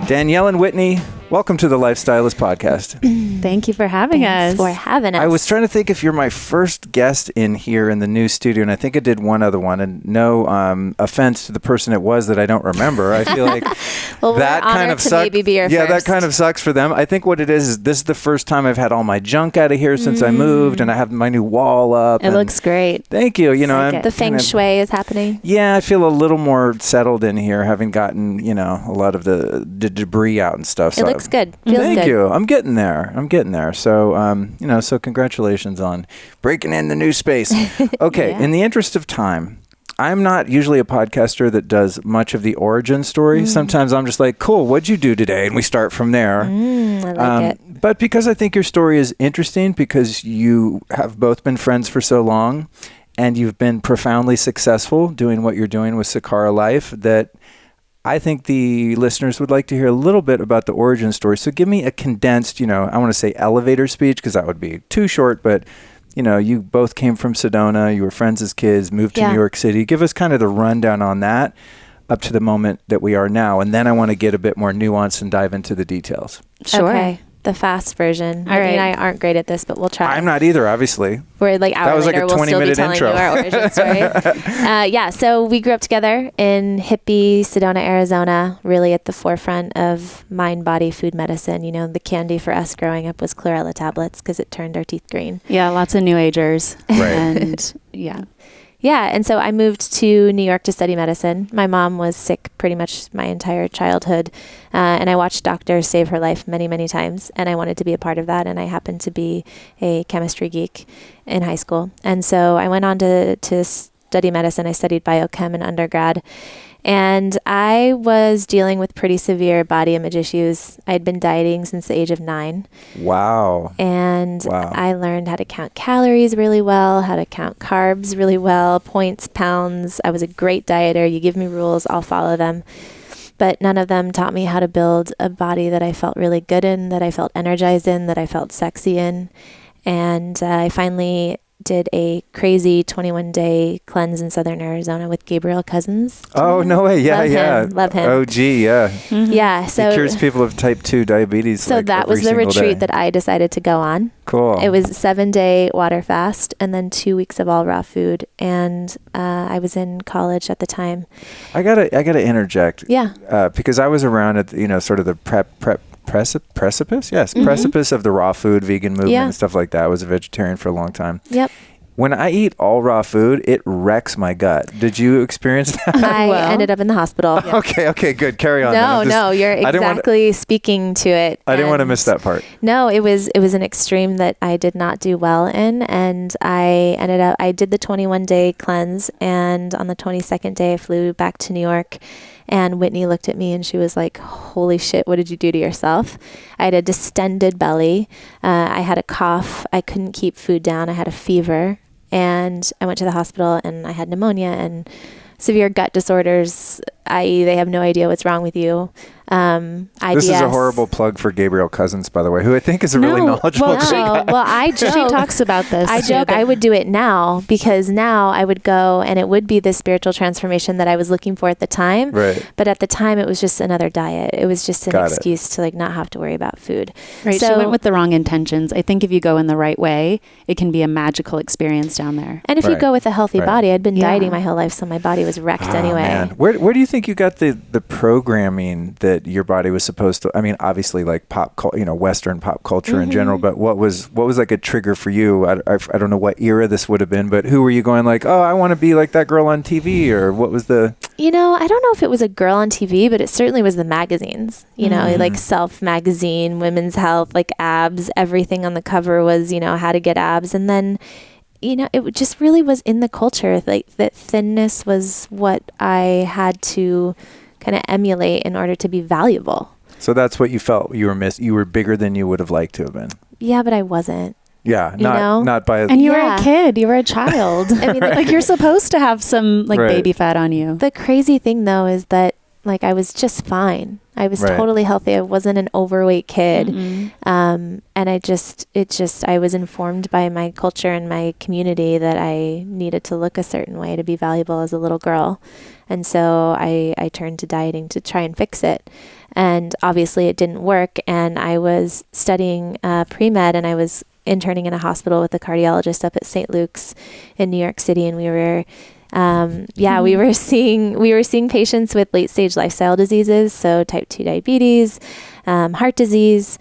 Danielle and Whitney, welcome to the Lifestylist Podcast. Thank you for having us. Thanks for having us. I was trying to think if you're my first guest in here in the new studio, and I think I did one other one, and no offense to the person it was that I don't remember. I feel like well, that kind of sucks. Maybe be your yeah, first. That kind of sucks for them. I think what it is this is the first time I've had all my junk out of here since I moved, and I have my new wall up. It looks great. Thank you. You know, the feng shui is happening. Yeah, I feel a little more settled in here, having gotten, you know, a lot of the debris out and stuff. It looks good. Feels Thank good. you. I'm getting there. So, you know, so congratulations on breaking in the new space. Okay. Yeah. In the interest of time, I'm not usually a podcaster that does much of the origin story. Sometimes I'm just like, cool, what'd you do today? And we start from there. I like it. But because I think your story is interesting, because you have both been friends for so long and you've been profoundly successful doing what you're doing with Sakara Life, that I think the listeners would like to hear a little bit about the origin story. So give me a condensed, you know, I want to say elevator speech because that would be too short, but you know, you both came from Sedona, you were friends as kids, moved to New York City. Give us kind of the rundown on that up to the moment that we are now. And then I want to get a bit more nuance and dive into the details. Sure. Okay. The fast version. Whitney and I aren't great at this, but we'll try. I'm not either, obviously. We're like hours later, we'll still be telling intro. you our origin story. So we grew up together in hippie Sedona, Arizona, really at the forefront of mind, body, food medicine. You know, the candy for us growing up was chlorella tablets because it turned our teeth green. Yeah, lots of new agers. Right. And Yeah, and so I moved to New York to study medicine. My mom was sick pretty much my entire childhood, and I watched doctors save her life many, many times, and I wanted to be a part of that, and I happened to be a chemistry geek in high school. And so I went on to study medicine. I studied biochem in undergrad, and I was dealing with pretty severe body image issues. I had been dieting since the age of 9. Wow. And I learned how to count calories really well, how to count carbs really well, points, pounds. I was a great dieter. You give me rules, I'll follow them. But none of them taught me how to build a body that I felt really good in, that I felt energized in, that I felt sexy in. And I finally did a crazy 21-day cleanse in Southern Arizona with Gabriel Cousins. Oh, no way. Yeah, Love him. Oh, gee, yeah. Mm-hmm. Yeah. So he cures people of type 2 diabetes. So like that was the retreat that I decided to go on. Cool. It was a 7-day water fast and then 2 weeks of all raw food. And I was in college at the time. I gotta interject. Yeah. Because I was around at, you know, sort of the precipice? Yes. Mm-hmm. Precipice of the raw food, vegan movement and stuff like that. I was a vegetarian for a long time. Yep. When I eat all raw food, it wrecks my gut. Did you experience that? I ended up in the hospital. Okay, good. Carry on. No, you're exactly speaking to it. I didn't want to miss that part. No, it was an extreme that I did not do well in, and I did the 21-day cleanse, and on the 22nd day I flew back to New York. And Whitney looked at me and she was like, holy shit, what did you do to yourself? I had a distended belly. I had a cough. I couldn't keep food down. I had a fever. And I went to the hospital and I had pneumonia and severe gut disorders, i.e. they have no idea what's wrong with you. IBS. This is a horrible plug for Gabriel Cousins, by the way, who I think is a really knowledgeable guy. Well, I joke. She talks about this. I joke I would do it now because now I would go and it would be the spiritual transformation that I was looking for at the time. Right. But at the time it was just another diet. It was just an excuse to like not have to worry about food. Right. So, she went with the wrong intentions. I think if you go in the right way, it can be a magical experience down there. And if you go with a healthy body, I'd been dieting my whole life, so my body was wrecked anyway. Man. Where do you think you got the programming that your body was supposed to? I mean, obviously, like Western pop culture in general. But what was like a trigger for you? I don't know what era this would have been, but who were you going like? Oh, I want to be like that girl on TV, or what was the? I don't know if it was a girl on TV, but it certainly was the magazines. Like Self magazine, Women's Health, like abs. Everything on the cover was how to get abs, and then. It just really was in the culture, like that thinness was what I had to kind of emulate in order to be valuable. So that's what you felt you were you were bigger than you would have liked to have been. Yeah, but I wasn't. Yeah, not by. And you were a kid. You were a child. I mean, like you're supposed to have some baby fat on you. The crazy thing though is that like I was just fine. I was Right. totally healthy. I wasn't an overweight kid. Mm-mm. And I was informed by my culture and my community that I needed to look a certain way to be valuable as a little girl. And so I turned to dieting to try and fix it. And obviously it didn't work. And I was studying pre-med, and I was interning in a hospital with a cardiologist up at St. Luke's in New York City. And we were we were seeing patients with late stage lifestyle diseases, so type 2 diabetes, heart disease.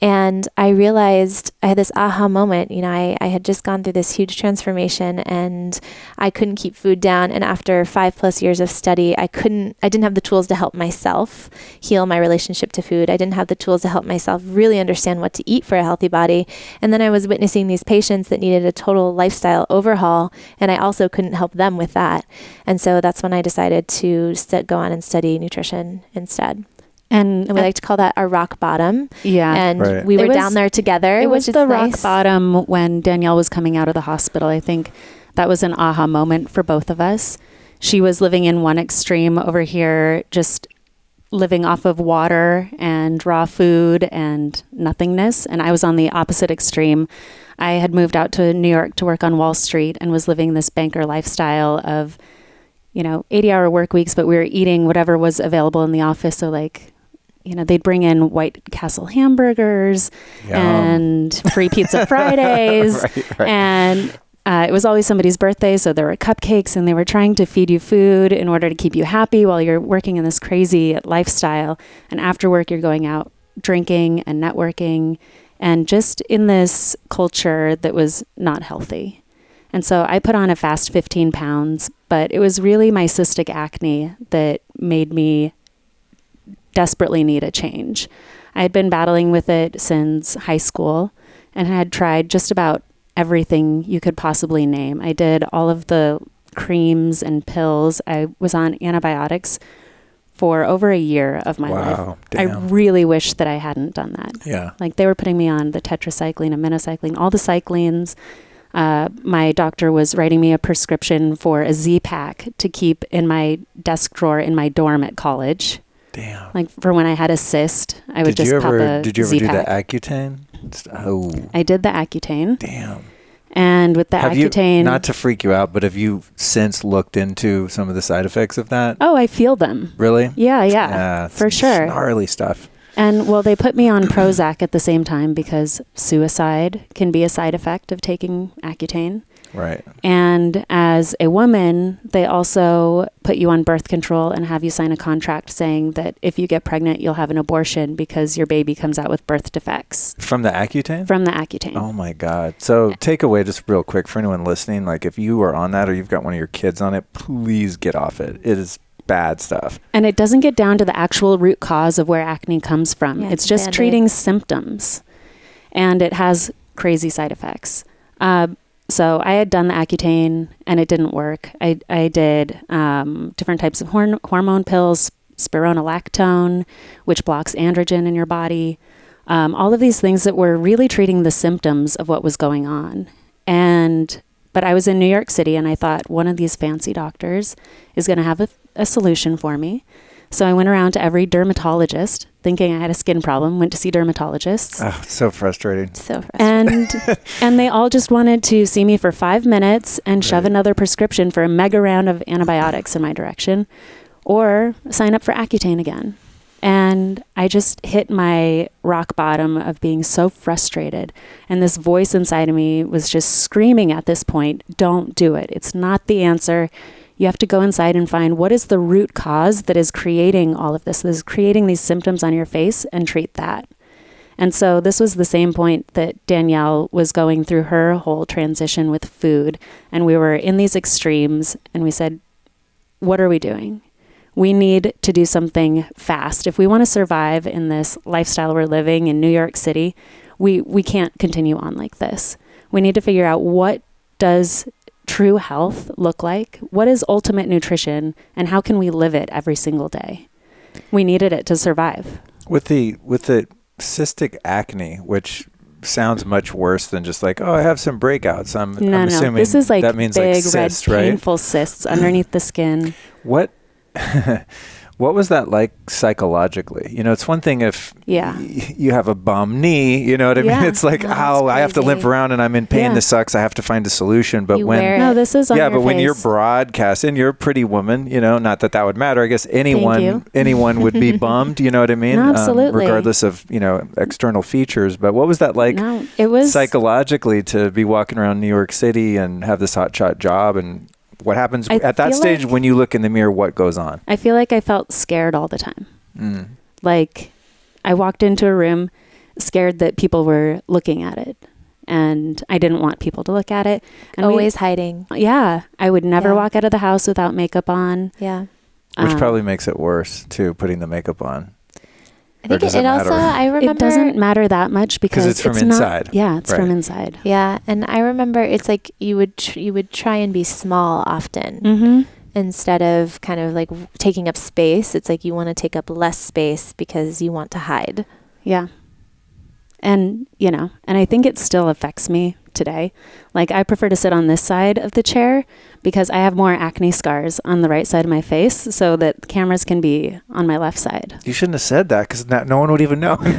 And I realized, I had this aha moment. I had just gone through this huge transformation, and I couldn't keep food down. And after 5+ years of study, I didn't have the tools to help myself heal my relationship to food. I didn't have the tools to help myself really understand what to eat for a healthy body. And then I was witnessing these patients that needed a total lifestyle overhaul, and I also couldn't help them with that. And so that's when I decided to go on and study nutrition instead. And we like to call that our rock bottom. Yeah. And we were down there together. It was the nice. rock bottom when Danielle was coming out of the hospital. I think that was an aha moment for both of us. She was living in one extreme over here, just living off of water and raw food and nothingness. And I was on the opposite extreme. I had moved out to New York to work on Wall Street and was living this banker lifestyle of, 80-hour work weeks, but we were eating whatever was available in the office. So they'd bring in White Castle hamburgers and free pizza Fridays. Right. And it was always somebody's birthday. So there were cupcakes, and they were trying to feed you food in order to keep you happy while you're working in this crazy lifestyle. And after work, you're going out drinking and networking, and just in this culture that was not healthy. And so I put on a fast 15 pounds, but it was really my cystic acne that made me desperately need a change. I had been battling with it since high school and had tried just about everything you could possibly name. I did all of the creams and pills. I was on antibiotics for over a year of my life. Damn. I really wish that I hadn't done that. Yeah. Like they were putting me on the tetracycline, aminocycline, all the cyclines. My doctor was writing me a prescription for a Z-Pack to keep in my desk drawer in my dorm at college. Damn. Like for when I had a cyst, I would just pop a Did you ever do Z-Pack. the Accutane? Oh. I did the Accutane. Damn. And with the Accutane... Not to freak you out, but have you since looked into some of the side effects of that? Oh, I feel them. Really? Yeah, for sure. Gnarly stuff. And well, they put me on Prozac at the same time because suicide can be a side effect of taking Accutane. Right. And as a woman, they also put you on birth control and have you sign a contract saying that if you get pregnant, you'll have an abortion because your baby comes out with birth defects. From the Accutane? From the Accutane. Oh my God. So takeaway just real quick for anyone listening, like if you are on that or you've got one of your kids on it, please get off it. It is bad stuff. And it doesn't get down to the actual root cause of where acne comes from. Yeah, it's just treating symptoms. And it has crazy side effects. So I had done the Accutane and it didn't work. I did different types of hormone pills, spironolactone, which blocks androgen in your body. All of these things that were really treating the symptoms of what was going on. But I was in New York City and I thought one of these fancy doctors is going to have a solution for me. So I went around to every dermatologist thinking I had a skin problem, went to see dermatologists. Oh, so frustrating. And they all just wanted to see me for 5 minutes and shove another prescription for a mega round of antibiotics in my direction or sign up for Accutane again. And I just hit my rock bottom of being so frustrated. And this voice inside of me was just screaming at this point, don't do it. It's not the answer. You have to go inside and find what is the root cause that is creating all of this, that is creating these symptoms on your face, and treat that. And so this was the same point that Danielle was going through her whole transition with food. And we were in these extremes and we said, what are we doing? We need to do something fast. If we want to survive in this lifestyle we're living in New York City, we can't continue on like this. We need to figure out what does true health look like? What is ultimate nutrition, and how can we live it every single day? We needed it to survive. With the cystic acne, which sounds much worse than just like, oh, I have some breakouts. I'm assuming this is like that means big, like cysts, red, right? painful cysts underneath the skin. What What was that like psychologically? You know, it's one thing if you have a bum knee, you know what I mean? It's like, ow, I have to limp around and I'm in pain. This sucks. I have to find a solution. But this is on your when face. you're broadcasting, you're a pretty woman, you know, not that would matter. I guess anyone would be bummed, you know what I mean? No, absolutely. Regardless of, you know, external features. But what was that like it was psychologically to be walking around New York City and have this hotshot job? And what happens at that stage when you look in the mirror? What goes on? I feel like I felt scared all the time. Like I walked into a room scared that people were looking at it, and I didn't want people to look at it. And always hiding. Yeah, I would never walk out of the house without makeup on. Yeah, which probably makes it worse too, putting the makeup on. I think it also, I remember... It doesn't matter that much because it's from inside. It's from inside. Yeah, and I remember it's like you would try and be small often instead of kind of like taking up space. It's like you want to take up less space because you want to hide. Yeah. And, you know, and I think it still affects me today. Like I prefer to sit on this side of the chair because I have more acne scars on the right side of my face so that cameras can be on my left side. You shouldn't have said that because no one would even know. This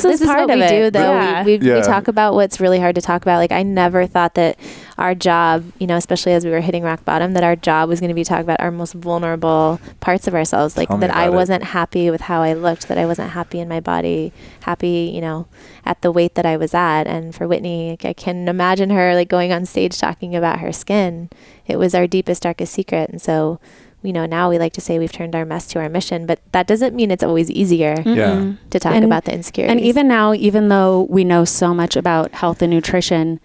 is part of what we do, though. Yeah. We talk about what's really hard to talk about. Like I never thought that our job, you know, especially as we were hitting rock bottom, that our job was going to be talking about our most vulnerable parts of ourselves. Like that I wasn't happy with how I looked, that I wasn't happy in my body, happy, you know, at the weight that I was at. And for Whitney, I can imagine her like going on stage talking about her skin. It was our deepest, darkest secret. And so, you know, now we like to say we've turned our mess to our mission, but that doesn't mean it's always easier to talk about the insecurities. And even now, even though we know so much about health and nutrition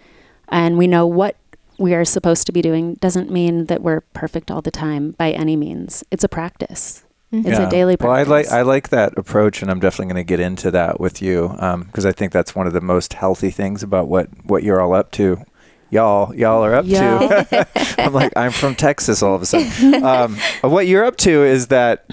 and we know what we are supposed to be doing, doesn't mean that we're perfect all the time by any means. It's a practice. It's a daily practice. Well, I like that approach, and I'm definitely going to get into that with you because I think that's one of the most healthy things about what you're all up to. Y'all are up to. I'm from Texas all of a sudden. What you're up to is that,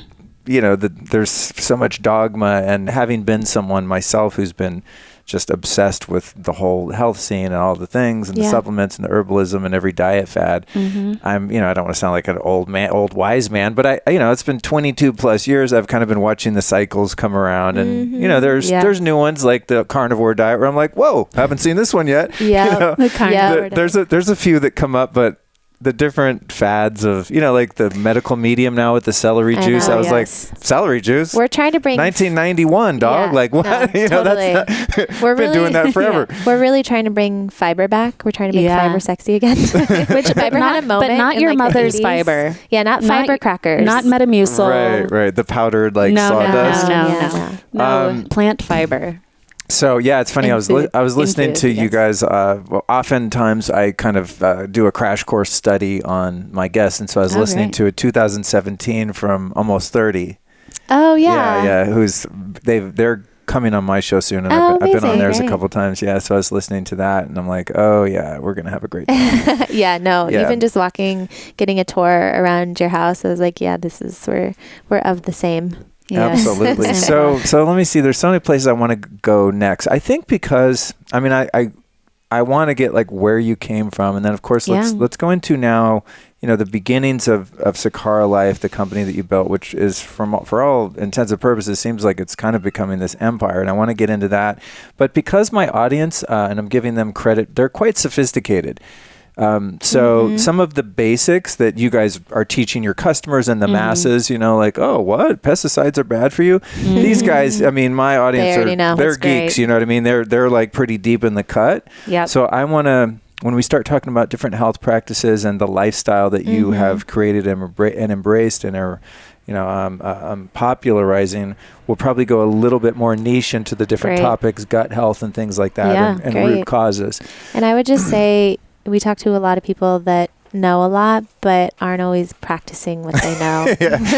you know, there's so much dogma, and having been someone myself who's been just obsessed with the whole health scene and all the things and the supplements and the herbalism and every diet fad. I'm, you know, I don't want to sound like an old wise man, but you know, it's been 22 plus years. I've kind of been watching the cycles come around, and you know, there's new ones like the carnivore diet where I'm like, whoa, haven't seen this one yet. Yeah, you know, the carnivore diet. There's a few that come up, but the different fads of, you know, like the medical medium now with the celery juice. I was like, celery juice? We're trying to bring 1991, dog. Yeah, like what? No, you know, totally. We're been doing that forever. We're really trying to bring fiber back. We're trying to make fiber sexy again. Which fiber had a moment, but not your mother's fiber. Yeah, not fiber crackers. Not Metamucil. Right. The powdered sawdust. No. Plant fiber. So yeah, it's funny. I was listening to you guys. Oftentimes I kind of do a crash course study on my guests, and so I was listening to a 2017 from Almost 30. Oh yeah. They're coming on my show soon, and I've been on theirs a couple times. Yeah, so I was listening to that, and I'm like, oh yeah, we're gonna have a great time. Even just getting a tour around your house, I was like, yeah, we're of the same. Yes. Absolutely. So let me see. There's so many places I want to go next. I think because I want to get like where you came from, and then of course let's go into now, you know, the beginnings of Sakara Life, the company that you built, which is for all intents and purposes seems like it's kind of becoming this empire, and I want to get into that. But because my audience, and I'm giving them credit, they're quite sophisticated. So some of the basics that you guys are teaching your customers and the masses, you know, like, oh, what? Pesticides are bad for you? These guys, I mean, my audience they're geeks, you know what I mean? They're like pretty deep in the cut. Yep. So I want to, when we start talking about different health practices and the lifestyle that you have created and embraced and are, you know, popularizing, we'll probably go a little bit more niche into the different topics, gut health and things like that, and root causes. And I would just say, we talk to a lot of people that know a lot, but aren't always practicing what they know.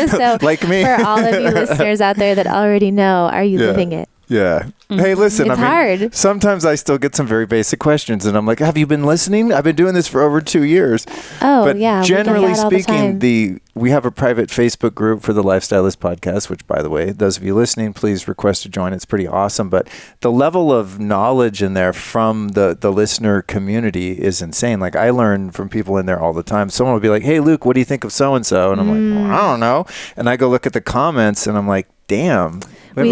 So like me. For all of you listeners out there that already know, are you living it? Yeah. Hey, listen, It's hard. Sometimes I still get some very basic questions and I'm like, have you been listening? I've been doing this for over 2 years. Oh, but yeah. Generally speaking, we have a private Facebook group for the Lifestylist podcast, which, by the way, those of you listening, please request to join. It's pretty awesome. But the level of knowledge in there from the listener community is insane. Like, I learn from people in there all the time. Someone will be like, hey, Luke, what do you think of so-and-so? And I'm like, well, I don't know. And I go look at the comments and I'm like, damn. We've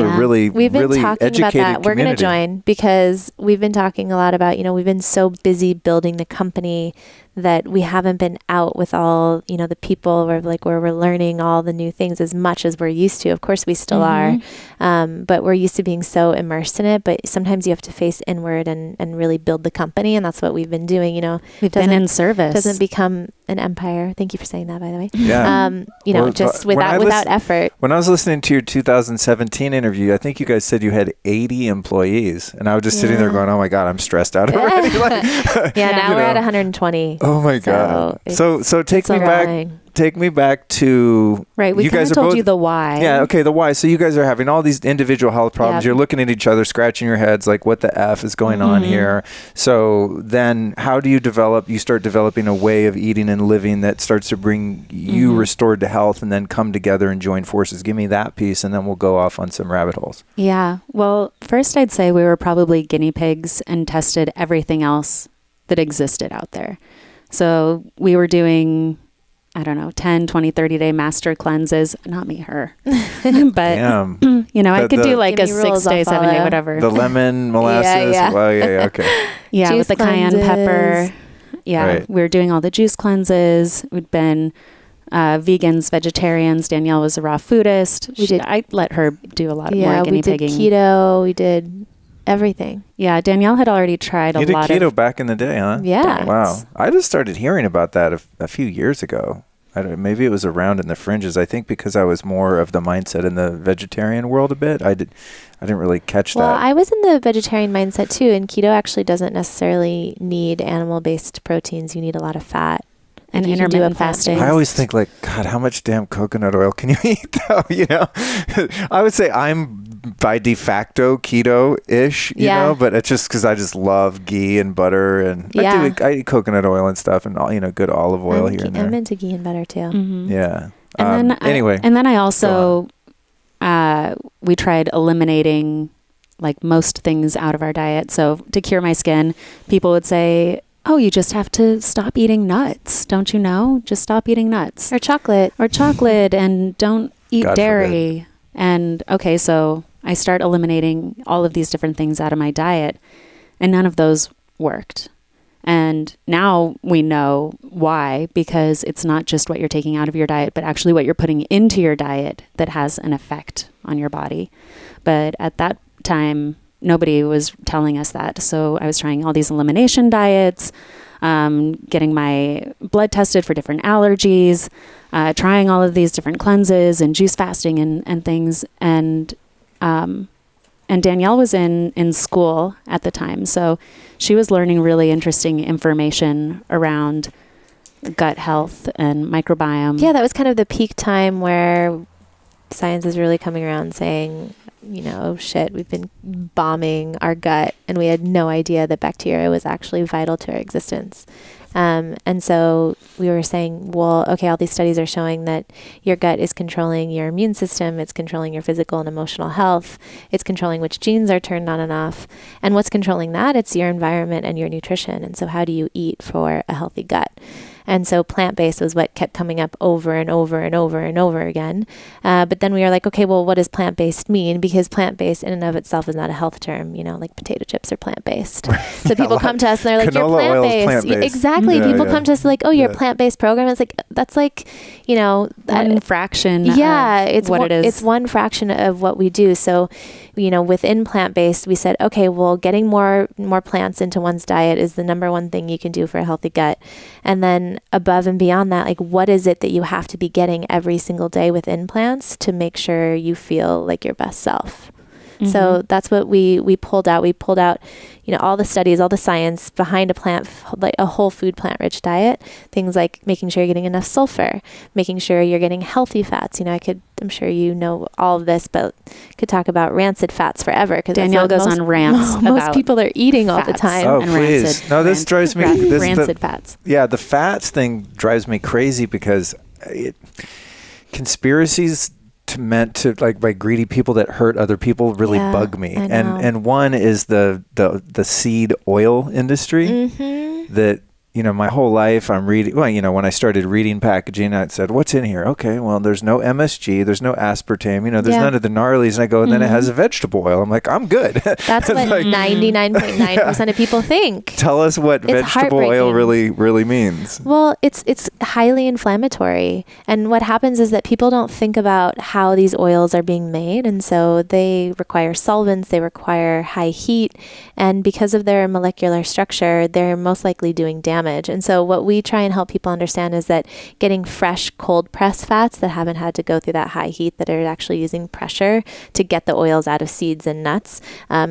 been talking about that. We're going to join because we've been talking a lot about, we've been so busy building the company that we haven't been out with all, the people where we're learning all the new things as much as we're used to. Of course, we still are, but we're used to being so immersed in it. But sometimes you have to face inward and really build the company. And that's what we've been doing. We've been in service. Doesn't become an empire. Thank you for saying that, by the way. Yeah. Just without effort. When I was listening to your 2017 interview, I think you guys said you had 80 employees. And I was just sitting there going, oh my God, I'm stressed out already. Now we're at 120. Oh my God. So take me back. Take me back to... Right, we kind of told you the why. Yeah, okay, the why. So you guys are having all these individual health problems. You're looking at each other, scratching your heads, like, what the F is going on here? So then how do you start developing a way of eating and living that starts to bring you restored to health and then come together and join forces? Give me that piece and then we'll go off on some rabbit holes. Yeah. Well, first I'd say we were probably guinea pigs and tested everything else that existed out there. So we were doing... 10, 20, 30-day master cleanses. Not me, her. But, I could do like a 6-day, 7-day, whatever. The lemon, molasses. Yeah. Well, yeah, okay. Yeah, Juice with the cleanses. cayenne pepper. Yeah, right. We were doing all the juice cleanses. We'd been vegans, vegetarians. Danielle was a raw foodist. I let her do a lot more guinea pigging. We did keto. We did everything. Yeah, Danielle had already tried a lot of... You did keto back in the day, huh? Yeah. Diets. Wow. I just started hearing about that a few years ago. Maybe it was around in the fringes. I think because I was more of the mindset in the vegetarian world a bit. I didn't really catch that. Well, I was in the vegetarian mindset too, and keto actually doesn't necessarily need animal-based proteins. You need a lot of fat. And intermittent fasting. I always think like, God, how much damn coconut oil can you eat though? I would say I'm by de facto keto-ish, you know, but it's just because I just love ghee and butter and I eat coconut oil and stuff and good olive oil here and there. I'm into ghee and butter too. Mm-hmm. Yeah. And then I also, we tried eliminating like most things out of our diet. So to cure my skin, people would say, oh, you just have to stop eating nuts. Don't you know? Just stop eating nuts. Or chocolate. And don't eat dairy. And okay, so I start eliminating all of these different things out of my diet and none of those worked. And now we know why, because it's not just what you're taking out of your diet, but actually what you're putting into your diet that has an effect on your body. But at that time, nobody was telling us that. So I was trying all these elimination diets, getting my blood tested for different allergies, trying all of these different cleanses and juice fasting and things. And Danielle was in school at the time. So she was learning really interesting information around gut health and microbiome. Yeah, that was kind of the peak time where science is really coming around saying, oh shit, we've been bombing our gut and we had no idea that bacteria was actually vital to our existence. And so we were saying, well, okay, all these studies are showing that your gut is controlling your immune system. It's controlling your physical and emotional health. It's controlling which genes are turned on and off. And what's controlling that? It's your environment and your nutrition. And so how do you eat for a healthy gut? And so plant-based was what kept coming up over and over and over and over again. But then we were like, okay, well, what does plant-based mean? Because plant-based in and of itself is not a health term, like potato chips are plant-based. So people come to us and they're like, you're plant-based. Exactly. Yeah, people come to us like, oh, you're a plant-based program. It's like, that's like, one fraction of it's what it is. It's one fraction of what we do. So, within plant-based, we said, okay, well, getting more plants into one's diet is the number one thing you can do for a healthy gut. And then above and beyond that, like, what is it that you have to be getting every single day within plants to make sure you feel like your best self? So that's what we pulled out. We pulled out, all the studies, all the science behind like a whole food plant-rich diet. Things like making sure you're getting enough sulfur, making sure you're getting healthy fats. I'm sure you know all of this, but could talk about rancid fats forever. Because Danielle goes on rants about most people are eating all the time. Oh, and please. rancid, No, this drives me... rancid fats. Yeah, the fats thing drives me crazy because conspiracies meant to by greedy people that hurt other people really bug me. And one is the seed oil industry that my whole life I'm reading. Well, when I started reading packaging, I said, "What's in here?" Okay, well, there's no MSG, there's no aspartame. There's none of the gnarlies. And I go, and then it has a vegetable oil. I'm like, I'm good. That's what 99.9% of people think. Tell us what vegetable oil really means. Well, it's highly inflammatory, and what happens is that people don't think about how these oils are being made, and so they require solvents, they require high heat, and because of their molecular structure, they're most likely doing damage. And so what we try and help people understand is that getting fresh cold pressed fats that haven't had to go through that high heat, that are actually using pressure to get the oils out of seeds and nuts,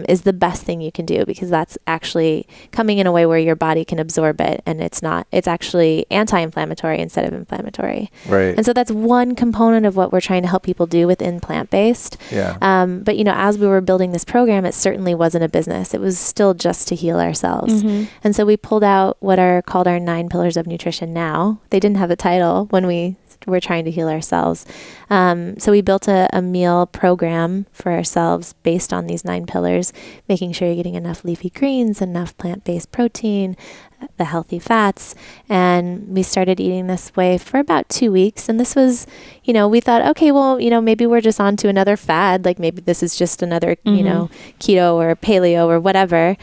is the best thing you can do, because that's actually coming in a way where your body can absorb it, and it's actually anti-inflammatory instead of inflammatory. Right. And so that's one component of what we're trying to help people do within plant-based. Yeah. But as we were building this program, it certainly wasn't a business. It was still just to heal ourselves. And so we pulled out what are called our 9 pillars of nutrition now. They didn't have a title when we were trying to heal ourselves. So we built a meal program for ourselves based on these 9 pillars, making sure you're getting enough leafy greens, enough plant-based protein, the healthy fats. And we started eating this way for about 2 weeks. And this was, we thought, okay, well, maybe we're just on to another fad. Like maybe this is just another, keto or paleo or whatever.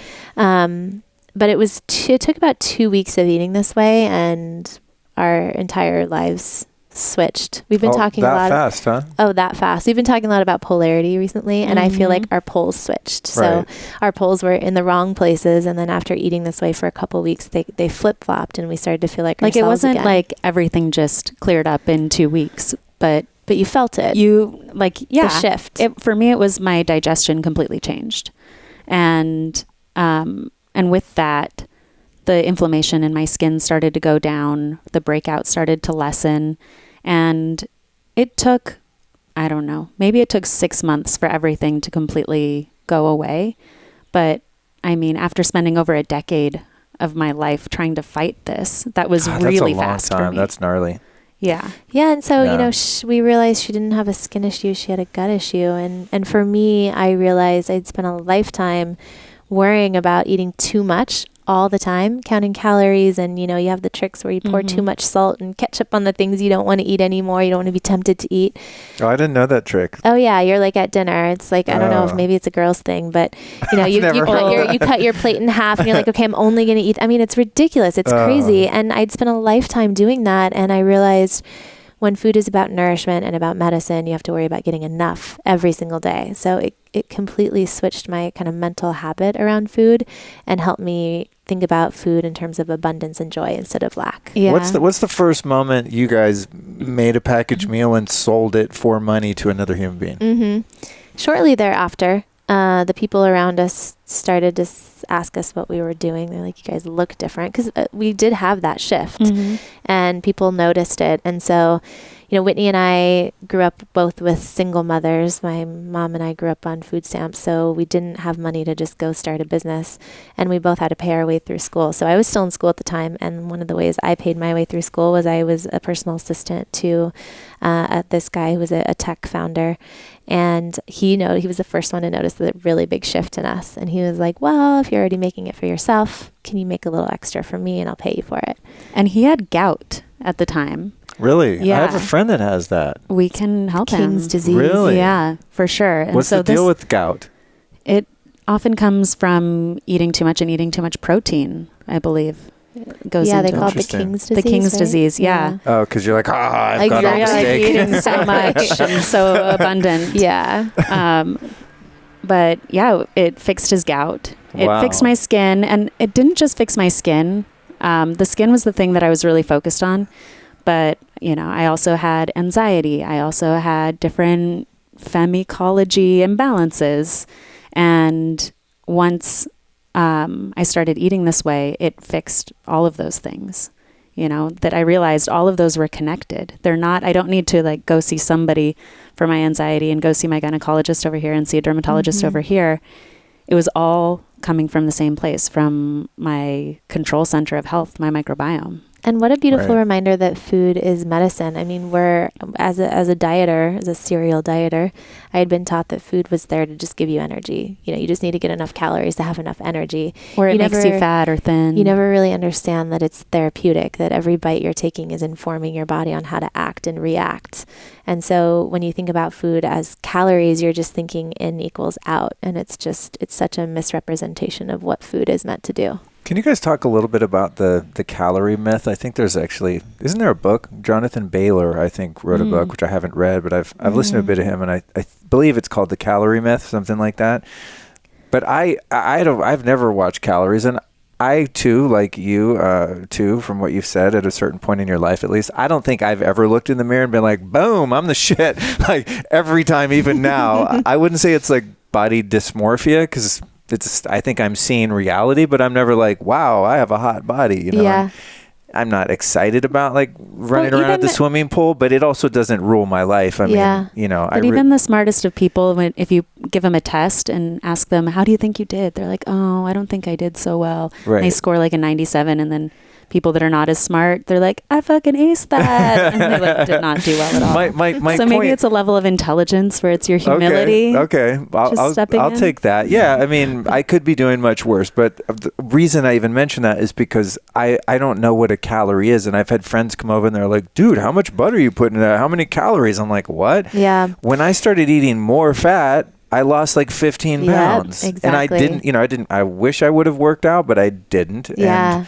But it took about 2 weeks of eating this way, and our entire lives switched. We've been talking a lot. That fast, huh? Oh, that fast. We've been talking a lot about polarity recently, and I feel like our poles switched. So our poles were in the wrong places, and then after eating this way for a couple of weeks, they flip-flopped, and we started to feel like ourselves it wasn't again. like everything just cleared up in 2 weeks, but you felt it. The shift. For me, it was my digestion completely changed, and with that, the inflammation in my skin started to go down. The breakout started to lessen. And it took, I don't know, maybe it took 6 months for everything to completely go away. But after spending over a decade of my life trying to fight this, that was really fast for me. That's gnarly. Yeah. Yeah. And so, we realized she didn't have a skin issue. She had a gut issue. And for me, I realized I'd spent a lifetime worrying about eating too much all the time, counting calories, and you have the tricks where you pour too much salt and ketchup on the things you don't want to eat anymore. You don't want to be tempted to eat. Oh, I didn't know that trick. Oh yeah, you're like at dinner. It's like I don't know if maybe it's a girl's thing, but you cut your plate in half and you're like, okay, I'm only going to eat. It's ridiculous. It's crazy. And I'd spent a lifetime doing that, and I realized when food is about nourishment and about medicine, you have to worry about getting enough every single day. So it completely switched my kind of mental habit around food and helped me think about food in terms of abundance and joy instead of lack. Yeah. What's the first moment you guys made a packaged meal and sold it for money to another human being? Shortly thereafter, the people around us started to ask us what we were doing. They're like, you guys look different, because we did have that shift and people noticed it. And so, Whitney and I grew up both with single mothers. My mom and I grew up on food stamps, so we didn't have money to just go start a business, and we both had to pay our way through school. So I was still in school at the time, and one of the ways I paid my way through school was I was a personal assistant to this guy who was a tech founder. And he was the first one to notice the really big shift in us. And he was like, well, if you're already making it for yourself, can you make a little extra for me and I'll pay you for it? And he had gout at the time. Really? Yeah. I have a friend that has that. We can help him. King's disease. Really? Yeah, for sure. And what's the deal with gout? It often comes from eating too much and eating too much protein, I believe. Goes they into call it the King's disease. The King's right? disease, yeah. Oh, because you're like, I've got all the steak. Eating so much and so abundant. Yeah. But yeah, it fixed his gout. It fixed my skin, and it didn't just fix my skin. The skin was the thing that I was really focused on. But, I also had anxiety. I also had different femicology imbalances. And once I started eating this way, it fixed all of those things, that I realized all of those were connected. I don't need to like go see somebody for my anxiety and go see my gynecologist over here and see a dermatologist over here. It was all coming from the same place, from my control center of health, my microbiome. And what a beautiful reminder that food is medicine. I mean, as a dieter, as a serial dieter, I had been taught that food was there to just give you energy. You just need to get enough calories to have enough energy. Or it makes you fat or thin. You never really understand that it's therapeutic, that every bite you're taking is informing your body on how to act and react. And so when you think about food as calories, you're just thinking in equals out. And it's such a misrepresentation of what food is meant to do. Can you guys talk a little bit about the calorie myth? I think there's actually, isn't there a book? Jonathan Baylor, I think, wrote a book, which I haven't read, but I've listened to a bit of him, and I believe it's called The Calorie Myth, something like that. But I've never watched calories, and I too, like you too, from what you've said at a certain point in your life, at least, I don't think I've ever looked in the mirror and been like, boom, I'm the shit. Like every time, even now. I wouldn't say it's like body dysmorphia, because I think I'm seeing reality, but I'm never like, wow, I have a hot body. Yeah. I'm not excited about like running around at the swimming pool, but it also doesn't rule my life. I mean, But even the smartest of people, if you give them a test and ask them, how do you think you did? They're like, oh, I don't think I did so well. Right. And they score like a 97, and then people that are not as smart, they're like, I fucking aced that. And they like, did not do well at all. My so maybe it's a level of intelligence where it's your humility. Okay. I'll take that. Yeah. I mean, I could be doing much worse, but the reason I even mention that is because I don't know what a calorie is. And I've had friends come over and they're like, dude, how much butter are you putting in that? How many calories? I'm like, what? Yeah. When I started eating more fat, I lost like 15 pounds. Exactly. And I wish I would have worked out, but I didn't. Yeah.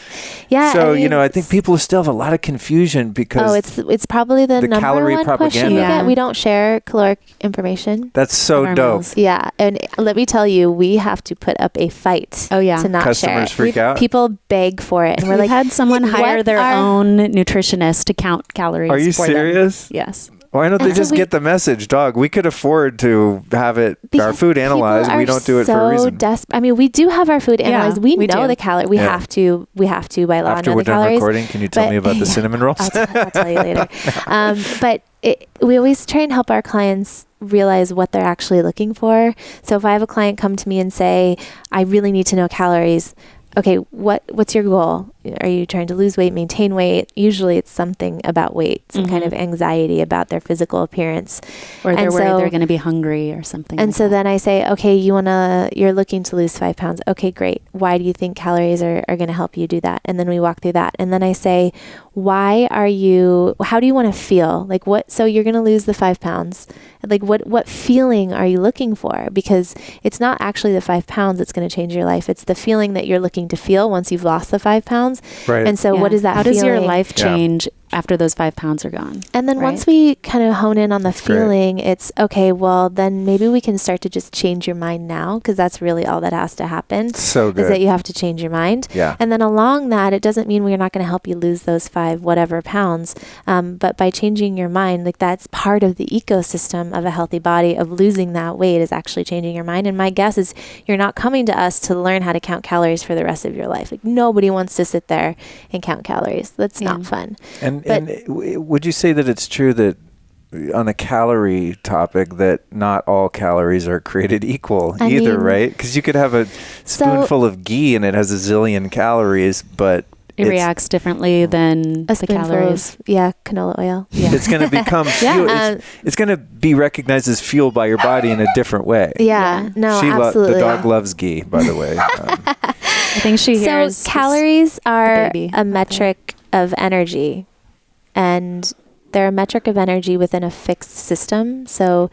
So, I think people still have a lot of confusion because it's probably the number calorie one propaganda. question you get. We don't share caloric information. That's so dope. Meals. Yeah. And let me tell you, we have to put up a fight to not Customers share freak out. People beg for it. And we're like, had someone hire their own nutritionist to count calories. Are you serious? Them. Yes. Why don't they just get the message, dog? We could afford to have our food analyzed. We don't do it for a reason. I mean, we do have our food analyzed. We know the calorie. We have to by law After know we're the calories. done recording, can you tell me about the cinnamon rolls? I'll tell you later. But we always try and help our clients realize what they're actually looking for. So if I have a client come to me and say, I really need to know calories, okay, what's your goal? Are you trying to lose weight, maintain weight? Usually it's something about weight, some kind of anxiety about their physical appearance. Or they're worried they're going to be hungry or something. And so then I say, okay, you're looking to lose 5 pounds. Okay, great. Why do you think calories are going to help you do that? And then we walk through that. And then I say, how do you want to feel? Like so you're going to lose the 5 pounds. Like what feeling are you looking for? Because it's not actually the 5 pounds that's going to change your life. It's the feeling that you're looking to feel once you've lost the 5 pounds. Right. And so what is that How feeling? does your life change after those 5 pounds are gone? And then once we kind of hone in on the feeling, it's okay, well, then maybe we can start to just change your mind now, because that's really all that has to happen. So good. Is that you have to change your mind. Yeah. And then along that, it doesn't mean we're not going to help you lose those 5 whatever pounds. But by changing your mind, like that's part of the ecosystem of a healthy body, of losing that weight is actually changing your mind. And my guess is you're not coming to us to learn how to count calories for the rest of your life. Like nobody wants to sit there and count calories. That's not fun. And would you say that it's true that on a calorie topic that not all calories are created equal either, right? Because you could have a spoonful of ghee and it has a zillion calories, but it reacts differently than the calories. Canola oil. Yeah. It's going to become fuel. It's going to be recognized as fuel by your body in a different way. Yeah. No, absolutely. The dog loves ghee, by the way. I think she hears. So calories are a metric of energy. And they're a metric of energy within a fixed system. So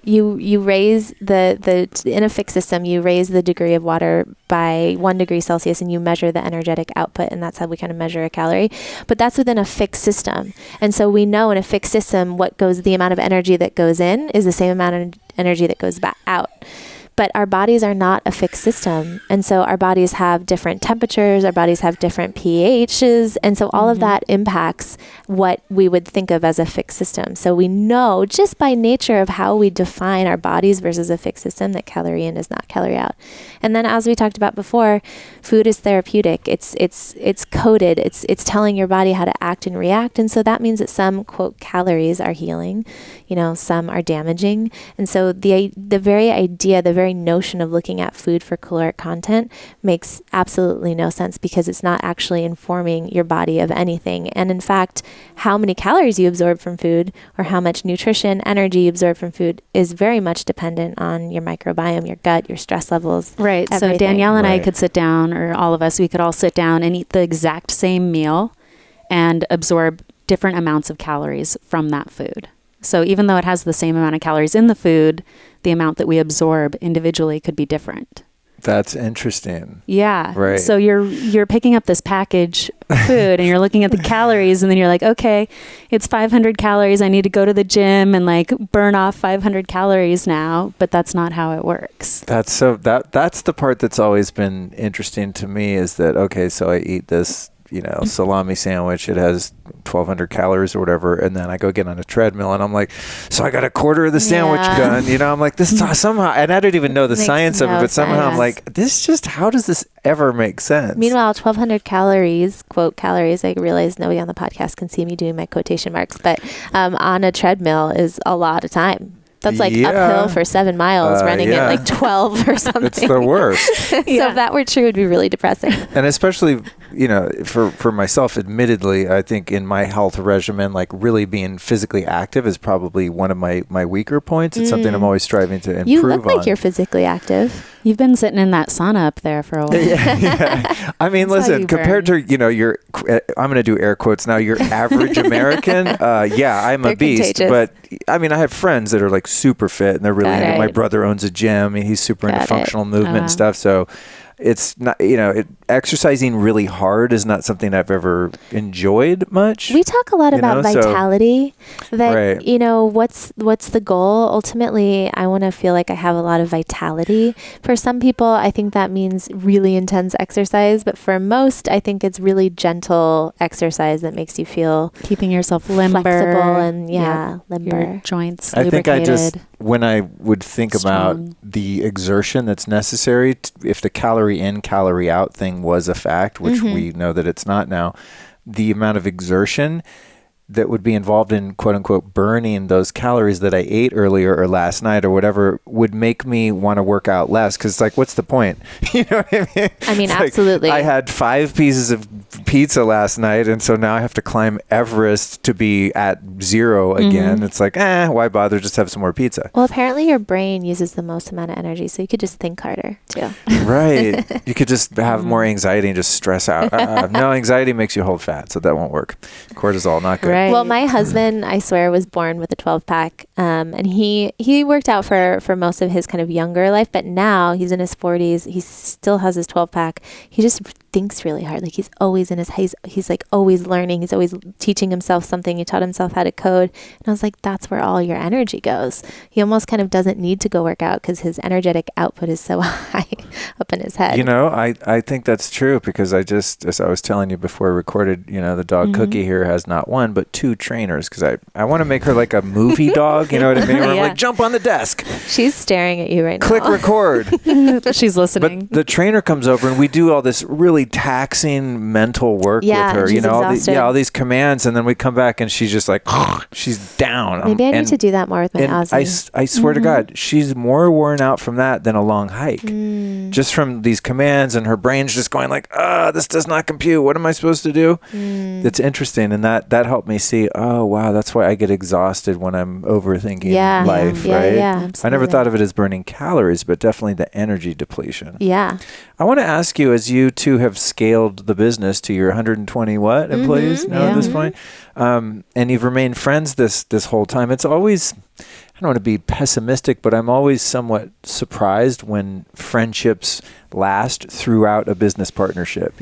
you raise in a fixed system, you raise the degree of water by 1 degree Celsius, and you measure the energetic output, and that's how we kind of measure a calorie. But that's within a fixed system. And so we know in a fixed system the amount of energy that goes in is the same amount of energy that goes back out. But our bodies are not a fixed system. And so our bodies have different temperatures, our bodies have different pHs. And so all of that impacts what we would think of as a fixed system. So we know just by nature of how we define our bodies versus a fixed system that calorie in is not calorie out. And then as we talked about before, food is therapeutic. It's coded. It's telling your body how to act and react. And so that means that some, quote, calories are healing, some are damaging. And so the very idea, the very notion of looking at food for caloric content makes absolutely no sense, because it's not actually informing your body of anything. And in fact, how many calories you absorb from food, or how much nutrition, energy you absorb from food, is very much dependent on your microbiome, your gut, your stress levels. Right. Everything. So Danielle and I could sit down, or all of us, we could all sit down and eat the exact same meal and absorb different amounts of calories from that food. So even though it has the same amount of calories in the food, the amount that we absorb individually could be different. That's interesting. Yeah. Right. So you're picking up this package food and you're looking at the calories, and then you're like, okay, it's 500 calories. I need to go to the gym and like burn off 500 calories now, but that's not how it works. That's the part that's always been interesting to me, is that, okay, so I eat this, salami sandwich. It has 1,200 calories or whatever, and then I go get on a treadmill, and I'm like, so I got a quarter of the sandwich done. I'm like, this somehow, and I don't even know the science of it, but somehow I'm like, how does this ever make sense? Meanwhile, 1,200 calories, quote calories, I realize nobody on the podcast can see me doing my quotation marks, but on a treadmill is a lot of time. That's like uphill for 7 miles, running at like 12 or something. It's the worst. So if that were true, it would be really depressing. And especially, for myself, admittedly, I think in my health regimen, like really being physically active is probably one of my weaker points. It's something I'm always striving to improve on. You look like you're physically active. You've been sitting in that sauna up there for a while. Yeah. I mean, listen, compared to, your, I'm going to do air quotes now, your average American, I'm a beast. Contagious. But I mean, I have friends that are like super fit, and they're really into, my brother owns a gym, and he's super into functional movement and stuff. So it's not, exercising really hard is not something I've ever enjoyed much. We talk a lot about vitality, that, what's the goal? Ultimately, I want to feel like I have a lot of vitality. For some people, I think that means really intense exercise, but for most, I think it's really gentle exercise that makes you feel keeping yourself limber, flexible, and limber. Your joints I lubricated. think when I would think about the exertion that's necessary, if the calorie in, calorie out thing was a fact, which we know that it's not now, the amount of exertion that would be involved in, quote unquote, burning those calories that I ate earlier or last night or whatever would make me want to work out less. Cause like, what's the point? You know what I mean? I mean, it's absolutely. Like, I had 5 pieces of pizza last night, and so now I have to climb Everest to be at 0 again. It's like, why bother? Just have some more pizza. Well, apparently your brain uses the most amount of energy, so you could just think harder too. Right. You could just have more anxiety and just stress out. No, anxiety makes you hold fat, so that won't work. Cortisol, not good. Right. Well, my husband, I swear, was born with a 12-pack, and he worked out for most of his kind of younger life, but now he's in his 40s. He still has his 12-pack. He just thinks really hard. Like he's always in his, he's like always learning. He's always teaching himself something. He taught himself how to code. And I was like, that's where all your energy goes. He almost kind of doesn't need to go work out because his energetic output is so high up in his head. I think that's true, because as I was telling you before we recorded, the dog Cookie here has not 1, but 2 trainers, because I want to make her like a movie dog, you know what I mean? Where I'm like, jump on the desk. She's staring at you right now. Click record. She's listening. But the trainer comes over and we do all this really taxing mental work with her, she's all these commands, and then we come back and she's just like, she's down. Maybe I need to do that more with my Aussie. I swear to God, she's more worn out from that than a long hike. Just from these commands, and her brain's just going like, this does not compute. What am I supposed to do? It's interesting, and that helped me see, oh wow, that's why I get exhausted when I'm overthinking life, right? Yeah, I never thought of it as burning calories, but definitely the energy depletion. Yeah. I want to ask you, as you two have scaled the business to your 120 employees now at this point, and you've remained friends this whole time. It's always, I don't want to be pessimistic, but I'm always somewhat surprised when friendships last throughout a business partnership,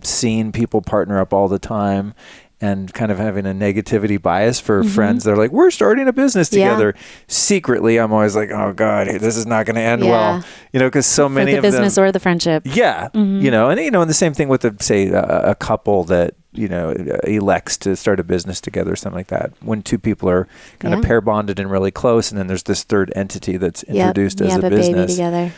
seeing people partner up all the time and kind of having a negativity bias for friends. They're like, we're starting a business together. Secretly, I'm always like, oh God, this is not going to end well. Because so many of them. The business or the friendship. Yeah. And the same thing with a couple that, elects to start a business together or something like that. When two people are kind of pair bonded and really close, and then there's this third entity that's introduced as a business. Baby together.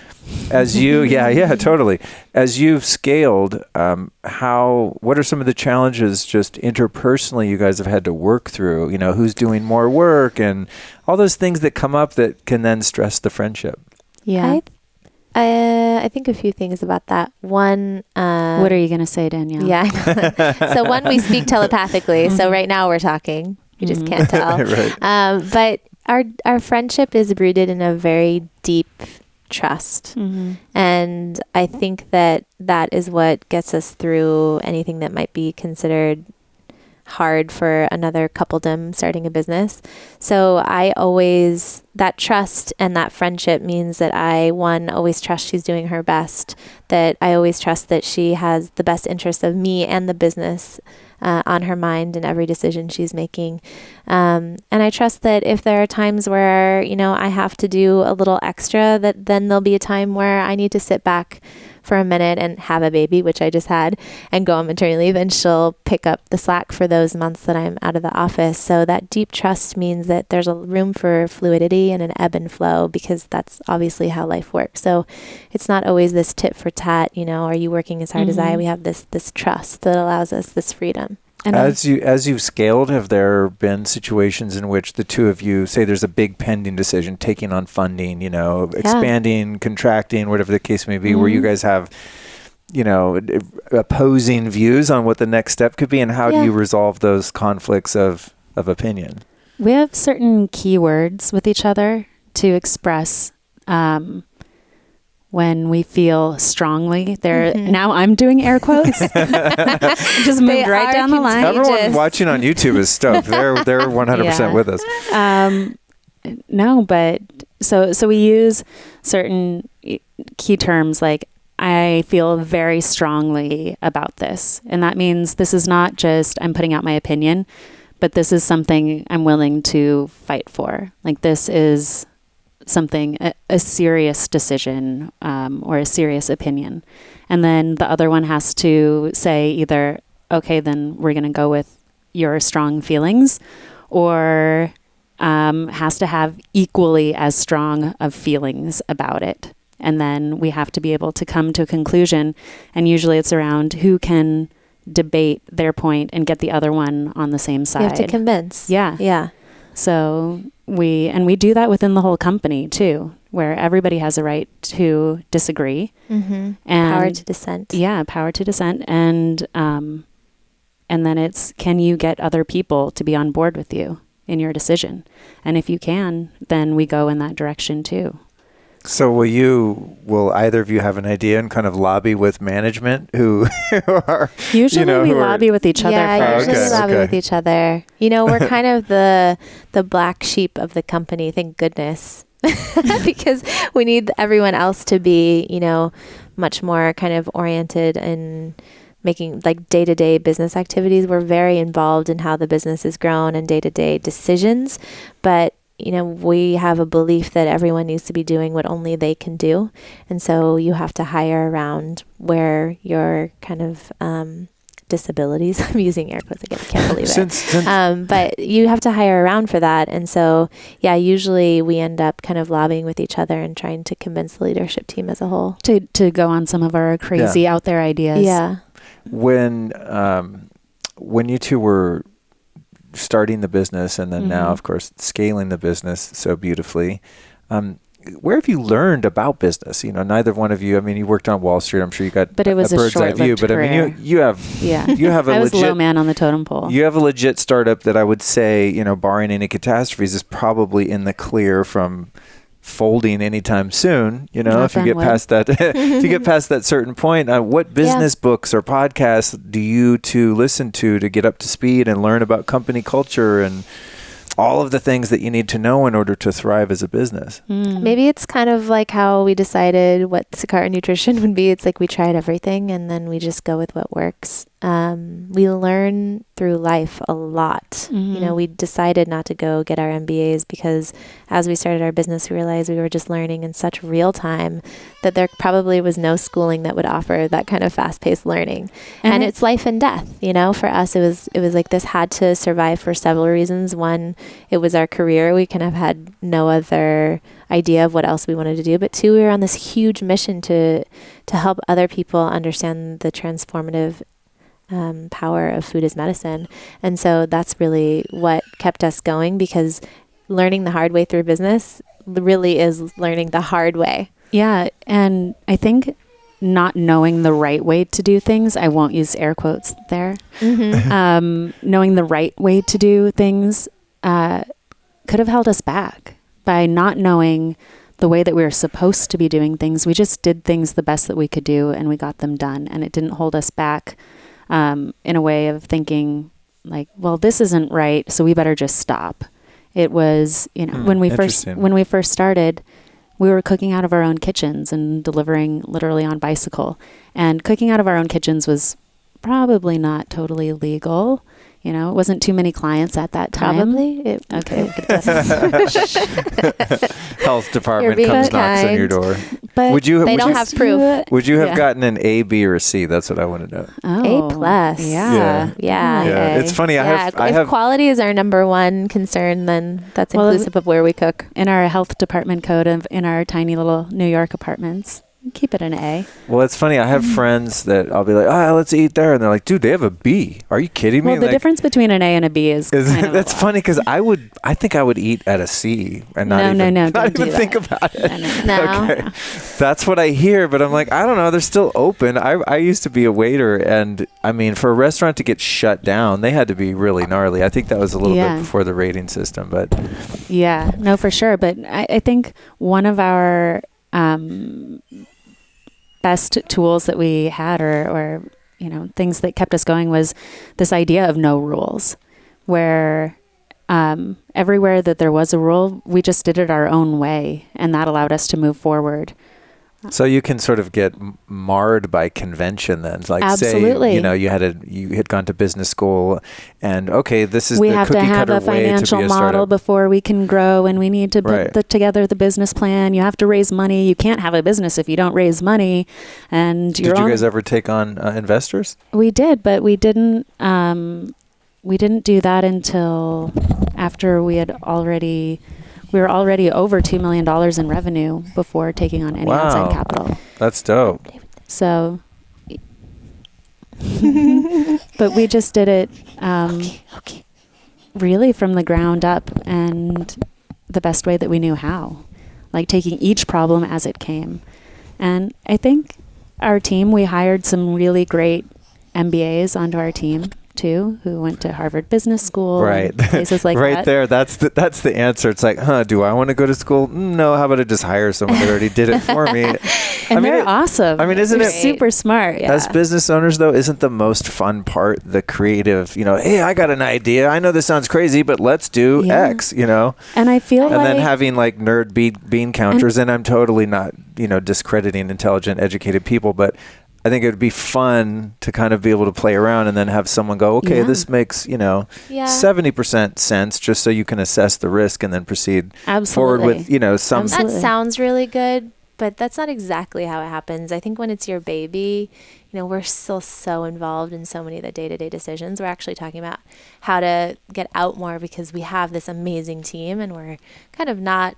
As you, totally. As you've scaled, what are some of the challenges just interpersonally you guys have had to work through? Who's doing more work and all those things that come up that can then stress the friendship. Yeah. I think a few things about that. One, what are you going to say, Danielle? Yeah. So one, we speak telepathically. So right now we're talking. You just can't tell. Right. But our friendship is rooted in a very deep trust. And I think that is what gets us through anything that might be considered hard for another coupledom starting a business. So that trust and that friendship means that I always trust she's doing her best, that I always trust that she has the best interest of me and the business on her mind in every decision she's making. And I trust that if there are times where, I have to do a little extra, that then there'll be a time where I need to sit back for a minute and have a baby, which I just had, and go on maternity leave, and she'll pick up the slack for those months that I'm out of the office. So that deep trust means that there's a room for fluidity and an ebb and flow, because that's obviously how life works. So it's not always this tit for tat, are you working as hard as I? We have this trust that allows us this freedom. And as you've scaled, have there been situations in which the two of you, say there's a big pending decision, taking on funding, expanding, contracting, whatever the case may be, where you guys have, opposing views on what the next step could be, and how do you resolve those conflicts of opinion? We have certain keywords with each other to express when we feel strongly. Now I'm doing air quotes. Just moved right down the line. Everyone watching on YouTube is stoked. They're 100% with us. No, but so we use certain key terms like, I feel very strongly about this. And that means this is not just I'm putting out my opinion, but this is something I'm willing to fight for. Like, this is something, a serious decision or a serious opinion. And then the other one has to say either, okay, then we're going to go with your strong feelings, or has to have equally as strong of feelings about it. And then we have to be able to come to a conclusion. And usually it's around who can debate their point and get the other one on the same side. You have to convince. Yeah. So we do that within the whole company too, where everybody has a right to disagree. And power to dissent. Yeah, power to dissent. And then it's, can you get other people to be on board with you in your decision? And if you can, then we go in that direction too. So will either of you have an idea and kind of lobby with management who are... Usually we lobby with each other first. Usually lobby with each other. We're kind of the black sheep of the company, thank goodness. Because we need everyone else to be, much more kind of oriented in making like day-to-day business activities. We're very involved in how the business is grown and day-to-day decisions. But we have a belief that everyone needs to be doing what only they can do. And so you have to hire around where your kind of disabilities, I'm using air quotes again, I can't believe it. But you have to hire around for that. And so, usually we end up kind of lobbying with each other and trying to convince the leadership team as a whole. To go on some of our crazy out there ideas. Yeah. When you two were starting the business and then now, of course, scaling the business so beautifully, where have you learned about business? Neither one of you, you worked on Wall Street. I'm sure you got a bird's eye view, but career. you have a I was legit low man on the totem pole. You have a legit startup that I would say, barring any catastrophes, is probably in the clear from folding anytime soon. If you get past that, if you get past that certain point, what business books or podcasts do you two listen to get up to speed and learn about company culture and all of the things that you need to know in order to thrive as a business? Maybe it's kind of like how we decided what Sakara nutrition would be. It's like we tried everything and then we just go with what works. we learn through life a lot. You know, we decided not to go get our MBAs because as we started our business, we realized we were just learning in such real time that there probably was no schooling that would offer that kind of fast-paced learning. And it's life and death. You know, for us, it was like this had to survive for several reasons. One, it was our career. We kind of had no other idea of what else we wanted to do. But two, we were on this huge mission to help other people understand the transformative power of food as medicine. And so that's really what kept us going, because learning the hard way through business really is learning the hard way. Yeah. And I think not knowing the right way to do things, I won't use air quotes there, knowing the right way to do things could have held us back. By not knowing the way that we were supposed to be doing things, we just did things the best that we could do and we got them done. And it didn't hold us back in a way of thinking like, well, this isn't right, so we better just stop. It was, you know, when we first started, we were cooking out of our own kitchens and delivering literally on bicycle. And cooking out of our own kitchens was probably not totally legal. You know, it wasn't too many clients at that time. Probably. Okay. Health department comes, knocks on your door. But they don't have proof. Would you have gotten an A, B, or C? That's what I want to know. Oh, A+. Yeah. Yeah. It's funny. If quality is our number one concern, then that's inclusive of where we cook. In our health department code in our tiny little New York apartments, keep it an A. Well, it's funny. I have friends that I'll be like, let's eat there. And they're like, dude, they have a B. Are you kidding me? Well, the difference between an A and a B is kind of that's funny, because I think I would eat at a C and not even think about it. No. Okay. That's what I hear, but I'm like, I don't know. They're still open. I used to be a waiter, and I mean, for a restaurant to get shut down, they had to be really gnarly. I think that was a little bit before the rating system, but yeah, no, for sure. But I think one of our best tools that we had, or you know, things that kept us going, was this idea of no rules, where everywhere that there was a rule, we just did it our own way, and that allowed us to move forward. So you can sort of get marred by convention then. Like, absolutely. Say, you know, you had gone to business school, and okay, this is we the have cookie to have cutter a financial way to be a model startup before we can grow, and we need to put together the business plan. You have to raise money. You can't have a business if you don't raise money. And did you guys ever take on investors? We did, but we didn't. We didn't do that until after we were already over $2 million in revenue before taking on any outside capital. That's dope. So, but we just did it really from the ground up, and the best way that we knew how, like taking each problem as it came. And I think our team, we hired some really great MBAs onto our team too, who went to Harvard Business School, right? Places like right that. There, that's the answer. It's like, do I want to go to school? No. How about I just hire someone that already did it for me? And they're awesome. I mean, isn't they're it super smart? Yeah. As business owners, though, isn't the most fun part the creative? You know, hey, I got an idea. I know this sounds crazy, but let's do X. You know, and I feel and then having like nerd bean counters, and I'm totally not discrediting intelligent, educated people, but I think it would be fun to kind of be able to play around and then have someone go, okay, this makes, 70% sense, just so you can assess the risk and then proceed forward with, some. That sounds really good, but that's not exactly how it happens. I think when it's your baby, we're still so involved in so many of the day-to-day decisions. We're actually talking about how to get out more because we have this amazing team and we're kind of not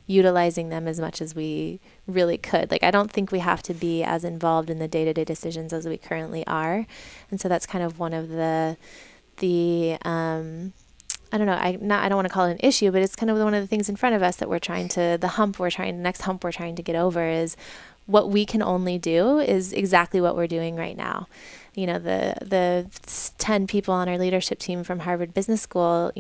utilizing them as much as we really could. Like, I don't think we have to be as involved in the day-to-day decisions as we currently are. And so that's kind of one of the I don't know, I don't want to call it an issue, but it's kind of one of the things in front of us that the next hump we're trying to get over is what we can only do is exactly what we're doing right now. The 10 people on our leadership team from Harvard Business School,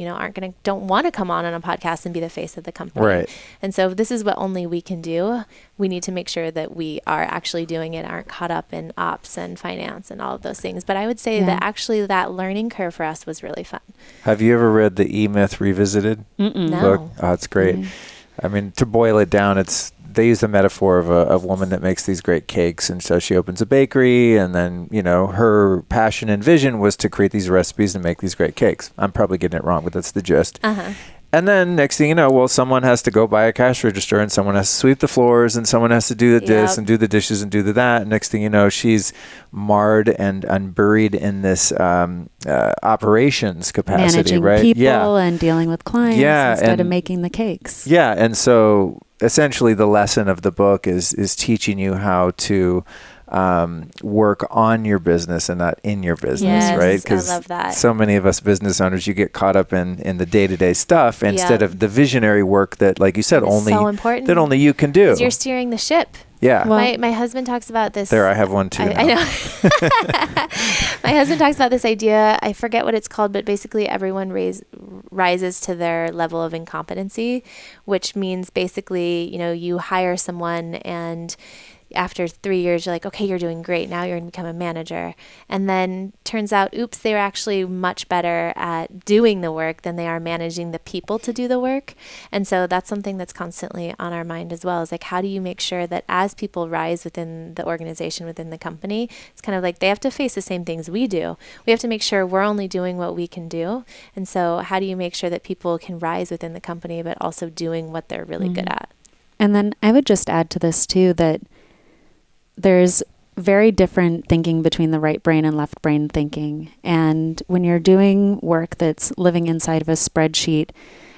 don't want to come on a podcast and be the face of the company. Right. And so this is what only we can do. We need to make sure that we are actually doing it, aren't caught up in ops and finance and all of those things. But I would say that actually that learning curve for us was really fun. Have you ever read the E-Myth Revisited No. book? Oh, it's great. I mean, to boil it down, it's they use the metaphor of a woman that makes these great cakes, and so she opens a bakery, and then her passion and vision was to create these recipes and make these great cakes. I'm probably getting it wrong, but that's the gist. And then next thing you know, well, someone has to go buy a cash register, and someone has to sweep the floors, and someone has to do this and do the dishes and do that. Next thing you know, she's marred and unburied in this operations capacity, managing right? people and dealing with clients instead of making the cakes. Yeah, and so essentially the lesson of the book is teaching you how to work on your business and not in your business, right? Because I love that. So many of us business owners, you get caught up in the day-to-day stuff instead of the visionary work that, like you said, only you can do. 'Cause you're steering the ship. Yeah. Well, my husband talks about this. There, I have one too. I know. My husband talks about this idea. I forget what it's called, but basically everyone rises to their level of incompetency, which means basically, you hire someone and after 3 years, you're like, okay, you're doing great. Now you're going to become a manager. And then turns out, oops, they were actually much better at doing the work than they are managing the people to do the work. And so that's something that's constantly on our mind as well, is like, how do you make sure that as people rise within the organization, within the company, it's kind of like they have to face the same things we do. We have to make sure we're only doing what we can do. And so how do you make sure that people can rise within the company, but also doing what they're really good at? And then I would just add to this too, that there's very different thinking between the right brain and left brain thinking. And when you're doing work that's living inside of a spreadsheet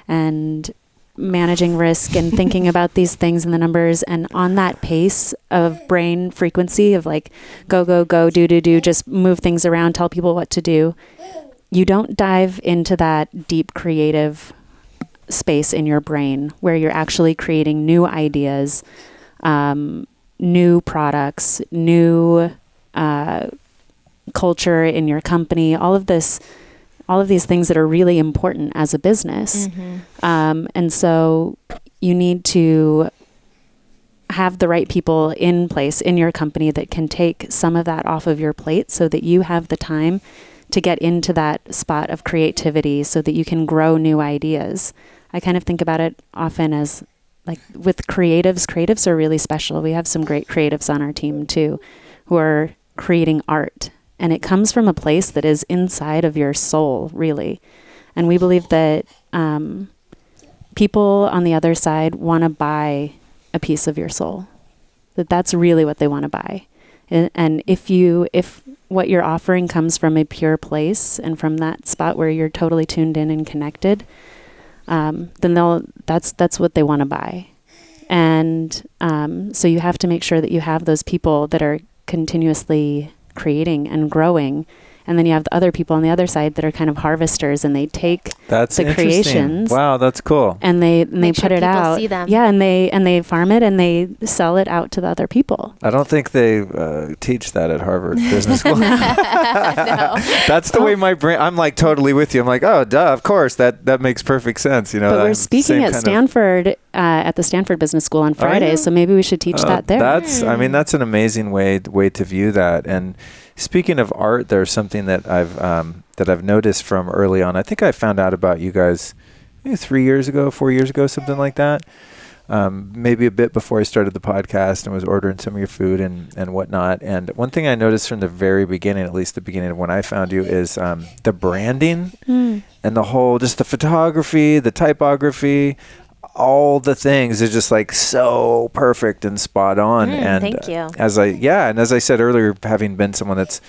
and managing risk and thinking about these things and the numbers, and on that pace of brain frequency of like, go, do, just move things around, tell people what to do, you don't dive into that deep creative space in your brain where you're actually creating new ideas, new products, new culture in your company, all of these things that are really important as a business. And so you need to have the right people in place in your company that can take some of that off of your plate so that you have the time to get into that spot of creativity so that you can grow new ideas. I kind of think about it often as like with creatives are really special. We have some great creatives on our team too, who are creating art. And it comes from a place that is inside of your soul, really. And we believe that people on the other side want to buy a piece of your soul. That's really what they want to buy. And if what you're offering comes from a pure place and from that spot where you're totally tuned in and connected, then that's what they want to buy. And so you have to make sure that you have those people that are continuously creating and growing. And then you have the other people on the other side that are kind of harvesters, and they take the creations. Wow, that's cool. And they put it out. See them. Yeah, and they farm it and they sell it out to the other people. I don't think they teach that at Harvard Business School. No. That's the way my brain. I'm like totally with you. I'm like, oh, duh, of course that makes perfect sense. But we're speaking at Stanford at the Stanford Business School on Friday, so maybe we should teach that there. That's an amazing way to view that. And speaking of art, there's something that I've noticed from early on. I think I found out about you guys maybe 4 years ago, something like that. Maybe a bit before I started the podcast and was ordering some of your food and whatnot. And one thing I noticed from the very beginning, at least the beginning of when I found you, is the branding and the whole, just the photography, the typography, all the things is just like so perfect and spot on. And thank you. As I said earlier, having been someone that's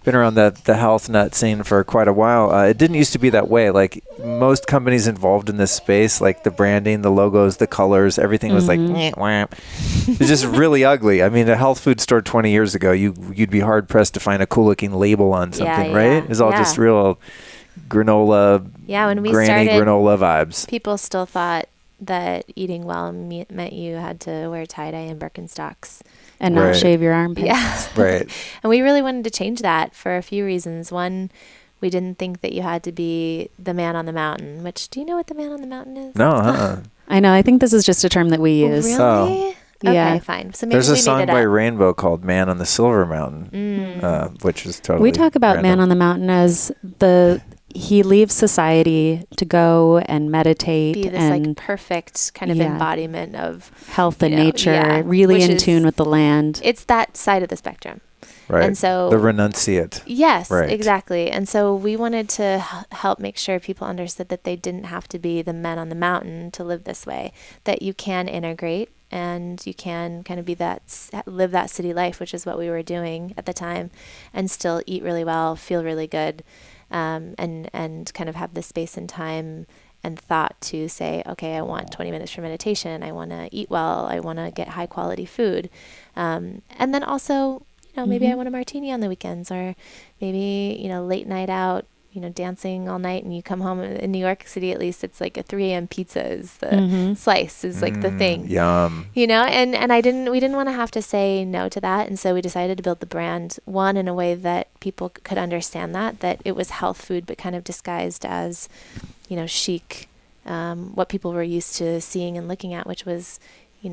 been around the health nut scene for quite a while, it didn't used to be that way. Like most companies involved in this space, like the branding, the logos, the colors, everything was like, it's just really ugly. I mean, a health food store 20 years ago, you'd be hard pressed to find a cool looking label on something, right? It's all just real granola, when we granny started, granola vibes. People still thought that eating well meant you had to wear tie-dye and Birkenstocks. And not shave your armpits. Yeah. Right. And we really wanted to change that for a few reasons. One, we didn't think that you had to be the man on the mountain, which, do you know what the man on the mountain is? No, I know. I think this is just a term that we use. Really? Oh. Yeah. Okay, fine. So maybe there's a we song made it by up. Rainbow called Man on the Silver Mountain, which is totally We talk about random. Man on the Mountain as the he leaves society to go and meditate. Be this and like perfect kind of embodiment of health and nature, really in tune with the land. It's that side of the spectrum. Right. And so the renunciate. Yes, right. Exactly. And so we wanted to help make sure people understood that they didn't have to be the men on the mountain to live this way, that you can integrate and you can kind of be live that city life, which is what we were doing at the time, and still eat really well, feel really good, and kind of have the space and time and thought to say, okay, I want 20 minutes for meditation. I want to eat well. I want to get high quality food. And then also, maybe I want a martini on the weekends, or maybe, late night out, dancing all night, and you come home in New York City, at least it's like a 3 a.m. pizza is the slice is like the thing. Yum. And we didn't want to have to say no to that. And so we decided to build the brand, one, in a way that people could understand that it was health food, but kind of disguised as, chic, what people were used to seeing and looking at, which was,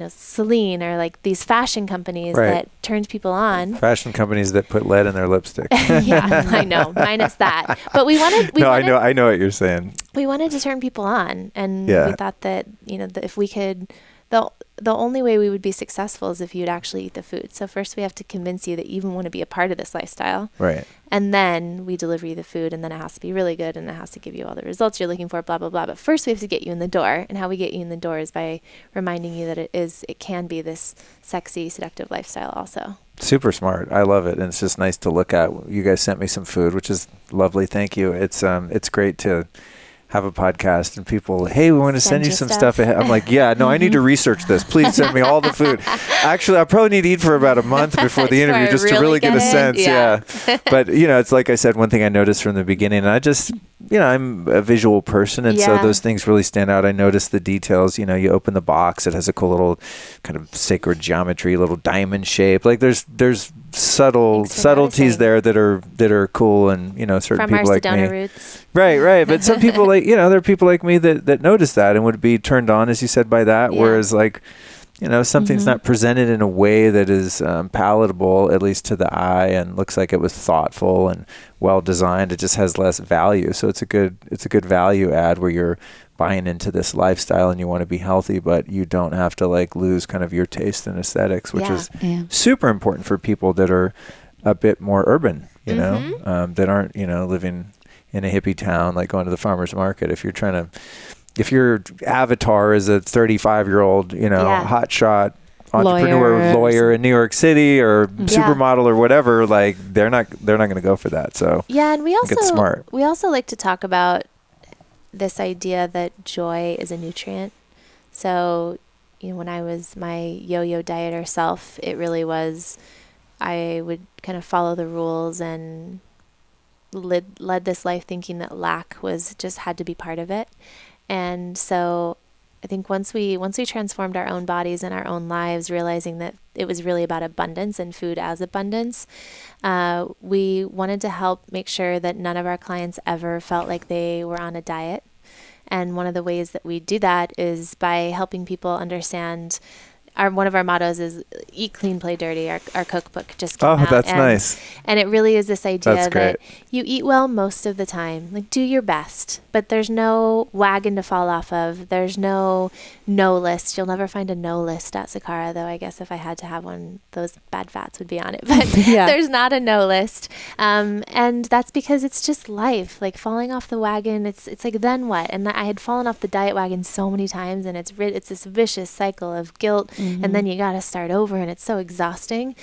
Celine, or like these fashion companies that turned people on. Fashion companies that put lead in their lipstick. Yeah, I know. Minus that. But I know what you're saying. We wanted to turn people on, and we thought that, that if we could, the only way we would be successful is if you'd actually eat the food. So first we have to convince you that you even want to be a part of this lifestyle. Right. And then we deliver you the food, and then it has to be really good, and it has to give you all the results you're looking for, blah, blah, blah. But first we have to get you in the door. And how we get you in the door is by reminding you that it can be this sexy, seductive lifestyle also. Super smart. I love it. And it's just nice to look at. You guys sent me some food, which is lovely. Thank you. It's great to have a podcast and people, hey, we want to send you some stuff. I'm like, yeah, no, I need to research this. Please send me all the food. Actually, I probably need to eat for about a month before the interview just to really get a sense. Yeah. But, it's like I said, one thing I noticed from the beginning, and I just, I'm a visual person. And so those things really stand out. I noticed the details. You open the box, it has a cool little kind of sacred geometry, little diamond shape. Like there's subtleties there that are cool, and certain from people our like Sedona me. roots. Right. But some people there are people like me that notice that and would be turned on, as you said, by that. Yeah. Whereas something's not presented in a way that is palatable, at least to the eye, and looks like it was thoughtful and well designed. It just has less value. So it's a good value add where you're buying into this lifestyle and you want to be healthy, but you don't have to lose kind of your taste and aesthetics, which is super important for people that are a bit more urban, that aren't, living in a hippie town, like going to the farmer's market. If your avatar is a 35-year-old, hotshot entrepreneur, lawyer in New York City, or supermodel or whatever, they're not going to go for that. So and we also like to talk about this idea that joy is a nutrient. So, when I was my yo-yo dieter self, it really was, I would kind of follow the rules and led this life thinking that lack had to be part of it. And so I think once we transformed our own bodies and our own lives, realizing that it was really about abundance and food as abundance, we wanted to help make sure that none of our clients ever felt like they were on a diet. And one of the ways that we do that is by helping people understand. One of our mottos is eat clean, play dirty. Our cookbook just came out. Oh, that's nice. And it really is this idea that you eat well most of the time. Do your best, but there's no wagon to fall off of. There's no list. You'll never find a no list at Sakara, though I guess if I had to have one, those bad fats would be on it. But there's not a no list. And that's because it's just life. Falling off the wagon, it's like, then what? And I had fallen off the diet wagon so many times, and it's this vicious cycle of guilt. And then you got to start over, and it's so exhausting.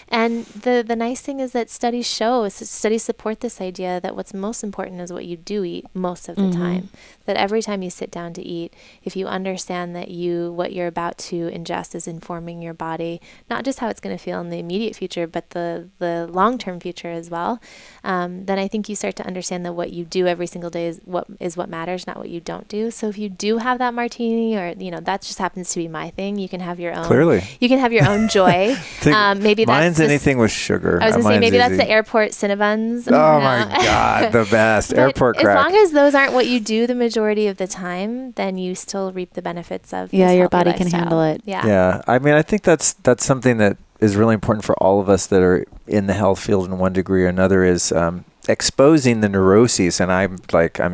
And the nice thing is that studies support this idea that what's most important is what you do eat most of the time. That every time you sit down to eat, if you understand that what you're about to ingest is informing your body, not just how it's going to feel in the immediate future, but the long-term future as well, then I think you start to understand that what you do every single day is what matters, not what you don't do. So if you do have that martini, or that just happens to be my thing, you can have your own. Clearly, you can have your own joy. Maybe mine's anything with sugar. I was going to say maybe that's the airport Cinnabons. Oh my God, the best airport crack. As long as those aren't what you do the majority of the time, then you still reap the benefits of your body lifestyle. can handle it. Yeah. I mean, I think that's something that is really important for all of us that are in the health field in one degree or another. Is exposing the neuroses, and I'm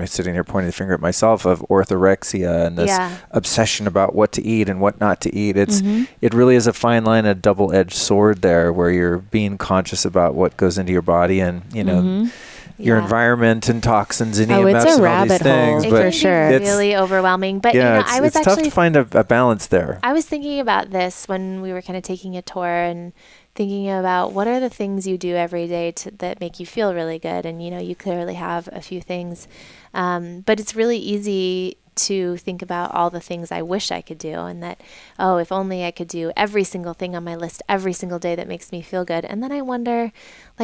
sitting here pointing the finger at myself, of orthorexia and this obsession about what to eat and what not to eat. It really is a fine line, a double-edged sword there, where you're being conscious about what goes into your body and, your environment and toxins and EMFs it's a and rabbit all these things. hole, but for sure. It's really overwhelming. But I was it's tough to find a balance there. I was thinking about this when we were kind of taking a tour and thinking about what are the things you do every day that make you feel really good. And, you clearly have a few things. But it's really easy to think about all the things I wish I could do, and that, if only I could do every single thing on my list every single day that makes me feel good. And then I wonder,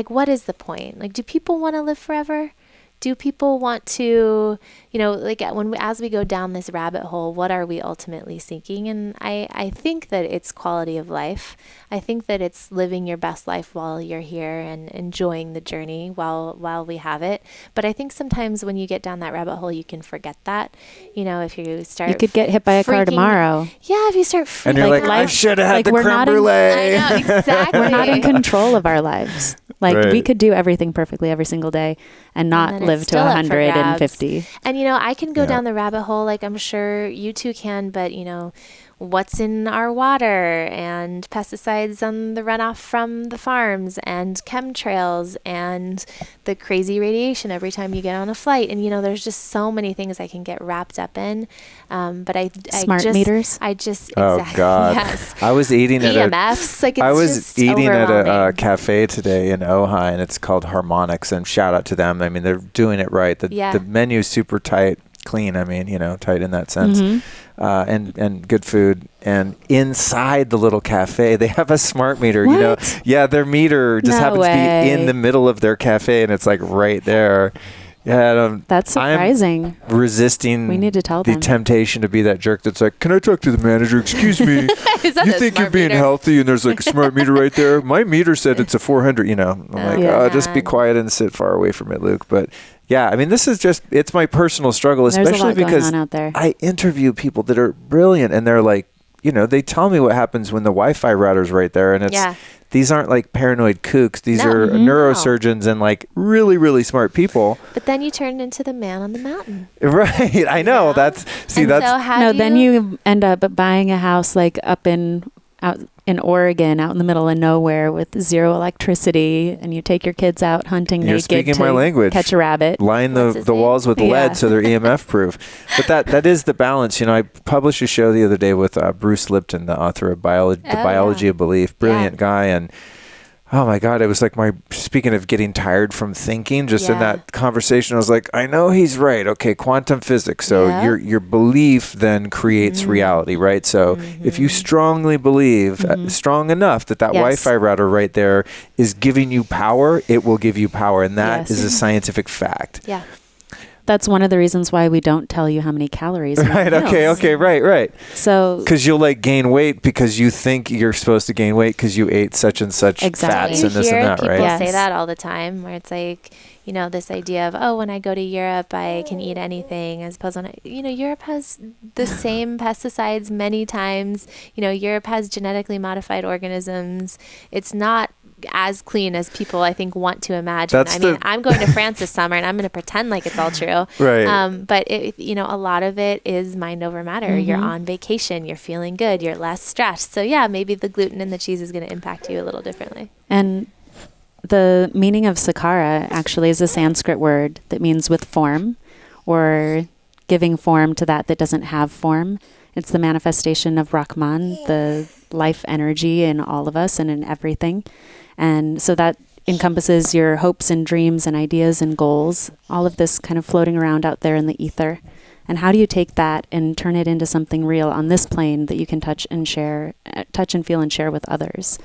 what is the point? Do people want to live forever? Do people want to, as we go down this rabbit hole, what are we ultimately seeking? And I think that it's quality of life. I think that it's living your best life while you're here and enjoying the journey while we have it. But I think sometimes when you get down that rabbit hole, you can forget that. If you start, you could get hit by a car tomorrow. Yeah, if you start freaking, and you're I should have had the creme brulee. I know, exactly. We're not in control of our lives. We could do everything perfectly every single day and not live to 150. And, I can go down the rabbit hole, I'm sure you two can, but, what's in our water and pesticides on the runoff from the farms and chemtrails and the crazy radiation every time you get on a flight. And, there's just so many things I can get wrapped up in. But smart meters. Oh God. Yes. I was eating at a cafe today in Ojai, and it's called Harmonics, and shout out to them. I mean, they're doing it right. The menu's super tight, clean. I mean, tight in that sense. And good food. And inside the little cafe, they have a smart meter. What? Their meter just happens to be in the middle of their cafe, and it's right there. Yeah, that's surprising. I'm resisting we need to tell the them. Temptation to be that jerk that's can I talk to the manager? Excuse me. You think you're being healthy and there's a smart meter right there? My meter said it's a 400, I'm just be quiet and sit far away from it, Luke. But yeah, I mean, this is it's my personal struggle, especially because out there. I interview people that are brilliant, and they're they tell me what happens when the Wi-Fi router's right there, and these aren't paranoid kooks. These are neurosurgeons and really, really smart people. But then you turn into the man on the mountain. Right. I know. Then you end up buying a house out in Oregon, out in the middle of nowhere with zero electricity, and you take your kids out hunting You're naked speaking to my language. catch a rabbit. Line the walls with lead so they're EMF proof. But that is the balance. I published a show the other day with Bruce Lipton, the author of Biology of Belief. Brilliant guy. And oh my God, it was speaking of getting tired from thinking, just in that conversation, I was I know he's right. Okay, quantum physics. So your belief then creates reality, right? So if you strongly believe, strong enough that Wi-Fi router right there is giving you power, it will give you power. And that is a scientific fact. Yeah. That's one of the reasons why we don't tell you how many calories. Right. Okay. Right. So, because you'll gain weight because you think you're supposed to gain weight because you ate such and such fats and this and that, right? People say that all the time, where it's this idea of, when I go to Europe, I can eat anything, as opposed to, Europe has the same pesticides many times. Europe has genetically modified organisms. It's not as clean as people, I think, want to imagine. I'm going to France this summer, and I'm going to pretend like it's all true. Right. But a lot of it is mind over matter. You're on vacation. You're feeling good. You're less stressed. So maybe the gluten in the cheese is going to impact you a little differently. And the meaning of Sakara actually is a Sanskrit word that means with form, or giving form to that doesn't have form. It's the manifestation of Brahman, the life energy in all of us and in everything. And so that encompasses your hopes and dreams and ideas and goals, all of this kind of floating around out there in the ether. And how do you take that and turn it into something real on this plane that you can touch and feel and share with others?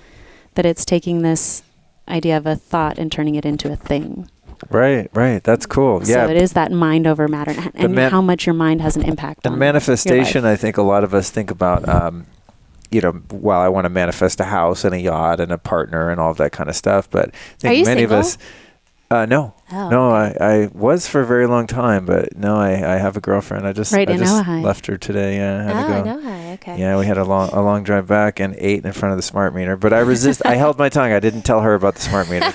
That it's taking this idea of a thought and turning it into a thing. Right. That's cool. So it is that mind over matter, and how much your mind has an impact on the manifestation. I think a lot of us think about, well, I want to manifest a house and a yacht and a partner and all of that kind of stuff. But I think many single? of us, no. No, I was for a very long time, but no, I have a girlfriend. I just in Ojai. left her today. Yeah, I had to go. In Ojai. okay. Yeah, we had a long drive back and ate in front of the smart meter. But I held my tongue. I didn't tell her about the smart meter.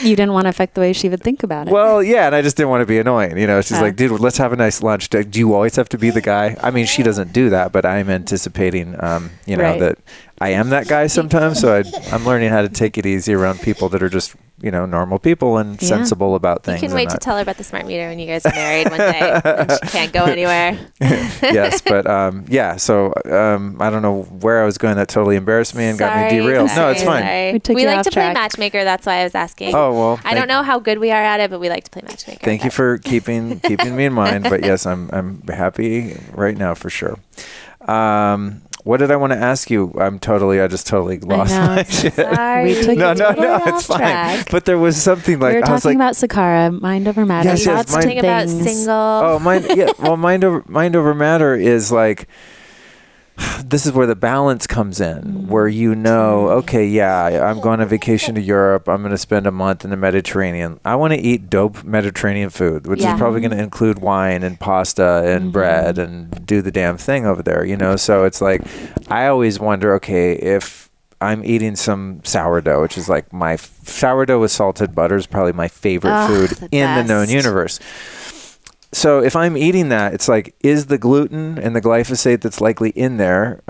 You didn't want to affect the way she would think about it. Well, yeah, and I just didn't want to be annoying. She's like, dude, let's have a nice lunch. Do you always have to be the guy? I mean, she doesn't do that, but I'm anticipating, that I am that guy sometimes. So I'm learning how to take it easy around people that are just, normal people and sensible about things. You can wait to tell her about the smart meter when you guys are married one day and she can't go anywhere. Yes, but so I don't know where I was going. That totally embarrassed me and got me derailed. No, it's fine. We like to play matchmaker. That's why I was asking. Oh, well. I don't know how good we are at it, but we like to play matchmaker. Thank you for keeping me in mind. But yes, I'm happy right now for sure. What did I want to ask you? I just totally lost my shit. Sorry. We took No, it's fine. Track. But there was something like we were talking about Sakara, mind over matter. Yes, talking about single. Oh, mind. Yeah. Well, mind over matter is like. This is where the balance comes in, where okay, yeah, I'm going on vacation to Europe. I'm going to spend a month in the Mediterranean. I want to eat dope Mediterranean food, which is probably going to include wine and pasta and bread and do the damn thing over there, So it's like, I always wonder, okay, if I'm eating some sourdough, which is like my sourdough with salted butter is probably my favorite food in the known universe. So if I'm eating that, it's like, is the gluten and the glyphosate that's likely in there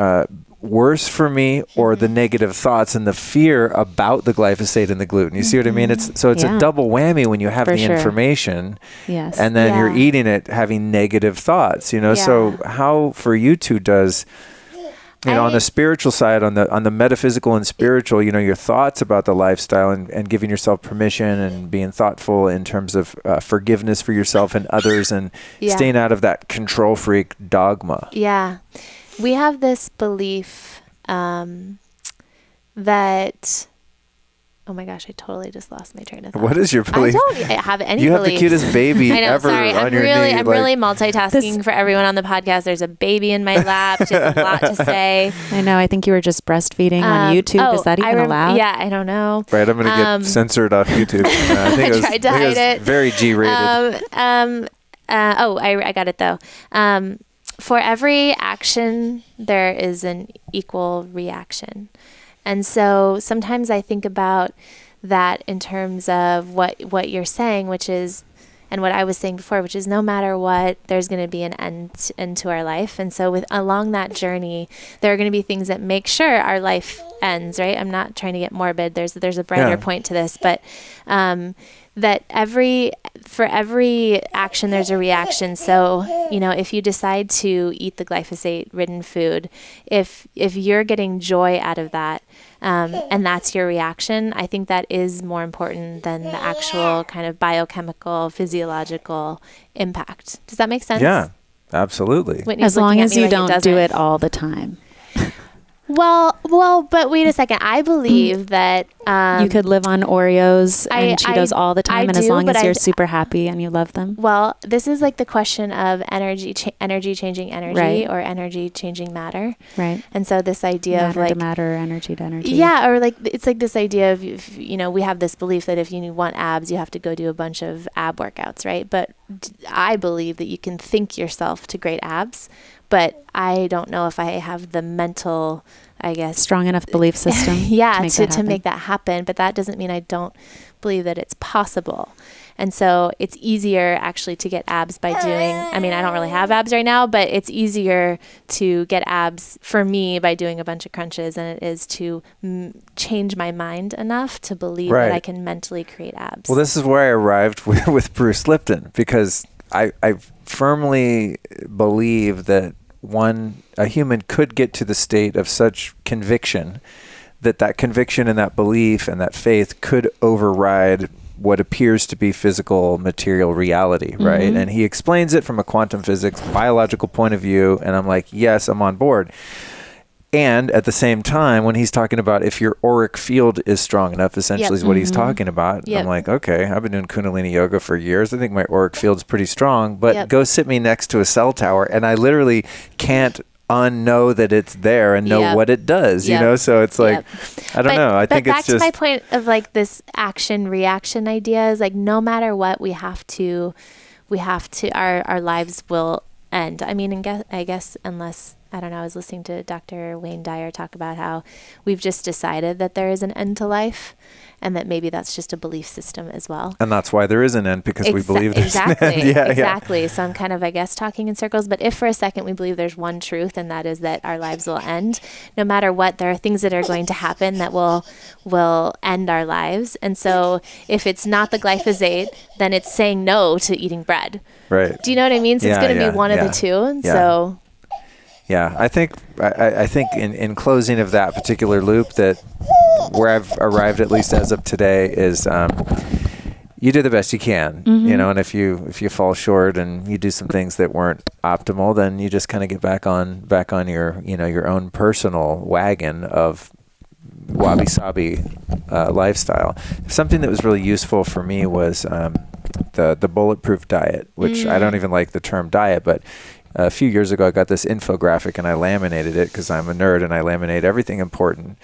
worse for me, or the negative thoughts and the fear about the glyphosate and the gluten? You see what I mean? It's a double whammy when you have the information, and then you're eating it having negative thoughts. So how for you two does on the spiritual side, on the metaphysical and spiritual, your thoughts about the lifestyle and giving yourself permission and being thoughtful in terms of forgiveness for yourself and others and staying out of that control freak dogma. Yeah. We have this belief that... Oh my gosh, I totally just lost my train of thought. What is your belief? I don't have any You beliefs. have the cutest baby I know, ever sorry. on your knee. I'm really multitasking for everyone on the podcast. There's a baby in my lap. She has a lot to say. I know. I think you were just breastfeeding on YouTube. Is that even allowed? Yeah, I don't know. Right, I'm going to get censored off YouTube. I think tried to hide it. Very G-rated. I got it though. For every action, there is an equal reaction. And so sometimes I think about that in terms of what you're saying, which is, and what I was saying before, which is no matter what, there's going to be an end to our life. And so along that journey, there are going to be things that make sure our life ends, right? I'm not trying to get morbid. There's a brighter point to this, but that for every action, there's a reaction. So, if you decide to eat the glyphosate-ridden food, if you're getting joy out of that, and that's your reaction, I think that is more important than the actual kind of biochemical, physiological impact. Does that make sense? Yeah, absolutely. Whitney's as long as you don't do it it all the time. Well, but wait a second. I believe that you could live on Oreos and Cheetos all the time, and as long as you're super happy and you love them. Well, this is like the question of energy changing energy, or energy changing matter. Right. And so this idea matter of like to matter, energy to energy. Yeah, or like it's like this idea of we have this belief that if you want abs, you have to go do a bunch of ab workouts, right? But I believe that you can think yourself to great abs. But I don't know if I have the mental, strong enough belief system. to make that happen. But that doesn't mean I don't believe that it's possible. And so it's easier actually to get abs by doing, I don't really have abs right now, but it's easier to get abs for me by doing a bunch of crunches than it is to change my mind enough to believe that I can mentally create abs. Well, this is where I arrived with Bruce Lipton, because I firmly believe that a human could get to the state of such conviction that conviction and that belief and that faith could override what appears to be physical material reality, right? And he explains it from a quantum physics biological point of view, and I'm like, yes, I'm on board. And at the same time, when he's talking about if your auric field is strong enough, essentially is what he's talking about. I'm like, okay, I've been doing Kundalini yoga for years. I think my auric field's pretty strong, but go sit me next to a cell tower and I literally can't unknow that it's there and know what it does, So it's like, I don't know. I think it's just... Back to my point of like this action reaction idea is like, no matter what, we have to, our lives will end. I guess unless I don't know, I was listening to Dr. Wayne Dyer talk about how we've just decided that there is an end to life, and that maybe that's just a belief system as well. And that's why there is an end, because we believe there's exactly, an end. exactly. So I'm kind of, I guess, talking in circles. But if for a second we believe there's one truth, and that is that our lives will end, no matter what, there are things that are going to happen that will end our lives. And so if it's not the glyphosate, then it's saying no to eating bread. Right. Do you know what I mean? So it's going to be one of the two. And so... Yeah, I think in closing of that particular loop, that where I've arrived, at least as of today, is you do the best you can, you know, and if you fall short and you do some things that weren't optimal, then you just kind of get back on your, you know, your own personal wagon of wabi-sabi lifestyle. Something that was really useful for me was the bulletproof diet, which I don't even like the term diet, but a few years ago, I got this infographic and I laminated it because I'm a nerd and I laminate everything important.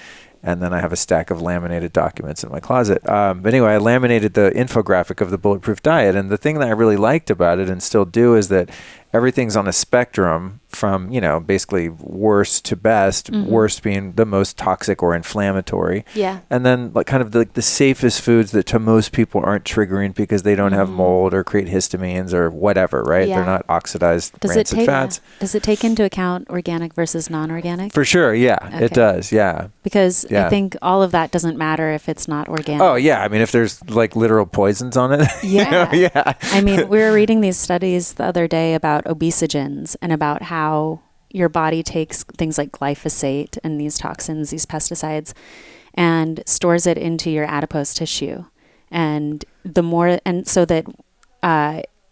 And then I have a stack of laminated documents in my closet. But anyway, I laminated the infographic of the bulletproof diet. And the thing that I really liked about it, and still do, is that everything's on a spectrum from, you know, basically worst to best, worst being the most toxic or inflammatory. Yeah. And then like kind of like the safest foods that to most people aren't triggering because they don't have mold or create histamines or whatever, right? Yeah. They're not oxidized rancid fats. Does it take into account organic versus non-organic? For sure, yeah. Okay. It does, yeah. Because I think all of that doesn't matter if it's not organic. Oh, yeah. I mean, if there's like literal poisons on it. Yeah. You know, yeah. I mean, we were reading these studies the other day about obesogens and about how your body takes things like glyphosate and these toxins, these pesticides, and stores it into your adipose tissue. And so that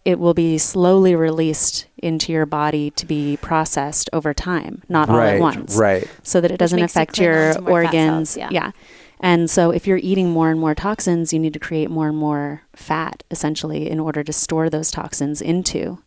it will be slowly released into your body to be processed over time, not all at once. Right. So that it doesn't affect your organs. Yeah. And so if you're eating more and more toxins, you need to create more and more fat, essentially, in order to store those toxins into.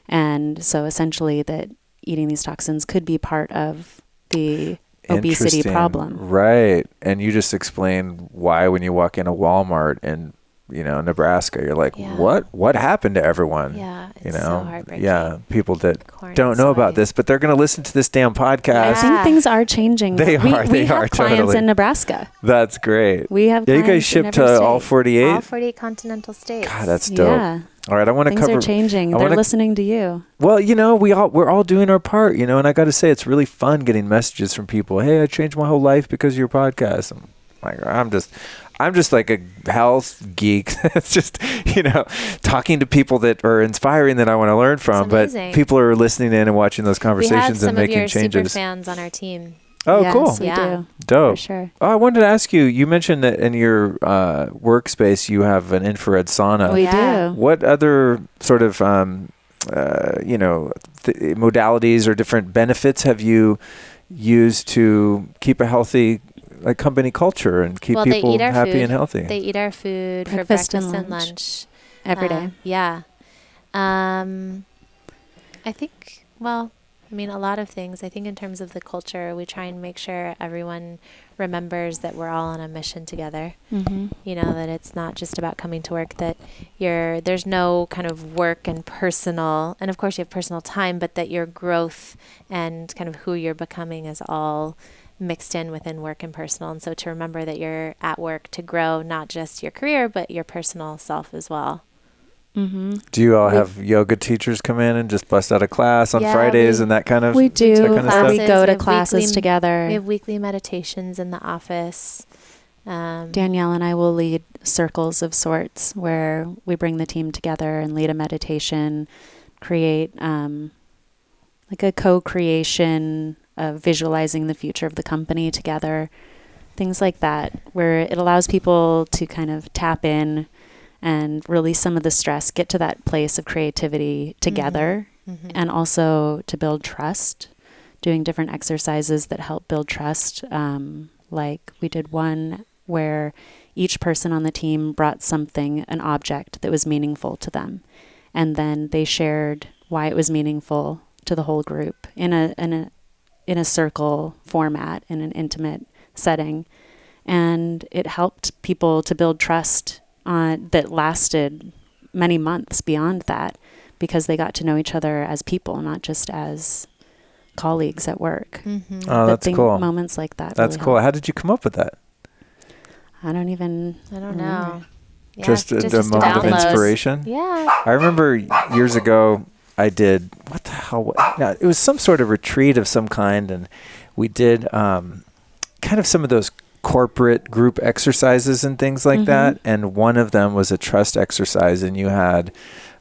And so essentially that eating these toxins could be part of the obesity problem. Right. And you just explained why when you walk into Walmart in, you know, Nebraska, you're like, what happened to everyone? Yeah. It's you know? so heartbreaking. Yeah. People that don't know about this, but they're going to listen to this damn podcast. I think things are changing. They are clients totally. in Nebraska. That's great. We have you guys ship to all 48? All 48 continental states. God, that's dope. Yeah. All right, I want to cover. Things are changing. They're listening to you. Well, you know, we're all doing our part, you know, and I got to say, it's really fun getting messages from people. Hey, I changed my whole life because of your podcast. I'm just like a health geek. It's just, you know, talking to people that are inspiring that I want to learn from. But people are listening in and watching those conversations and making changes. We have some of your super fans on our team. Oh, yes, cool. We do. Dope. For sure. Oh, I wanted to ask you, you mentioned that in your workspace, you have an infrared sauna. We do. What other sort of, you know, modalities or different benefits have you used to keep a healthy company culture and keep people happy and healthy? They eat our food for breakfast and lunch. Every day. Yeah. I think, I mean, a lot of things. I think in terms of the culture, we try and make sure everyone remembers that we're all on a mission together. Mm-hmm. You know, that it's not just about coming to work, that there's no kind of work and personal, and of course you have personal time, but that your growth and kind of who you're becoming is all mixed in within work and personal. And so to remember that you're at work to grow not just your career, but your personal self as well. Mm-hmm. Do you all have yoga teachers come in and just bust out a class on Fridays and that kind of? We do. We go to classes together. We have weekly meditations in the office. Danielle and I will lead circles of sorts where we bring the team together and lead a meditation, create like a co-creation of visualizing the future of the company together, things like that, where it allows people to kind of tap in and release some of the stress, get to that place of creativity together, and also to build trust, doing different exercises that help build trust. Like we did one where each person on the team brought something, an object that was meaningful to them. And then they shared why it was meaningful to the whole group in a circle format, in an intimate setting. And it helped people to build trust that lasted many months beyond that, because they got to know each other as people, not just as colleagues at work. Mm-hmm. Oh, that's cool. Moments like that. That's really cool. help. How did you come up with that? I don't know. Yeah, Just a moment of downloads. Inspiration? Yeah. I remember years ago, I did, what the hell? No, it was some sort of retreat of some kind, and we did kind of some of those corporate group exercises and things like that. And one of them was a trust exercise, and you had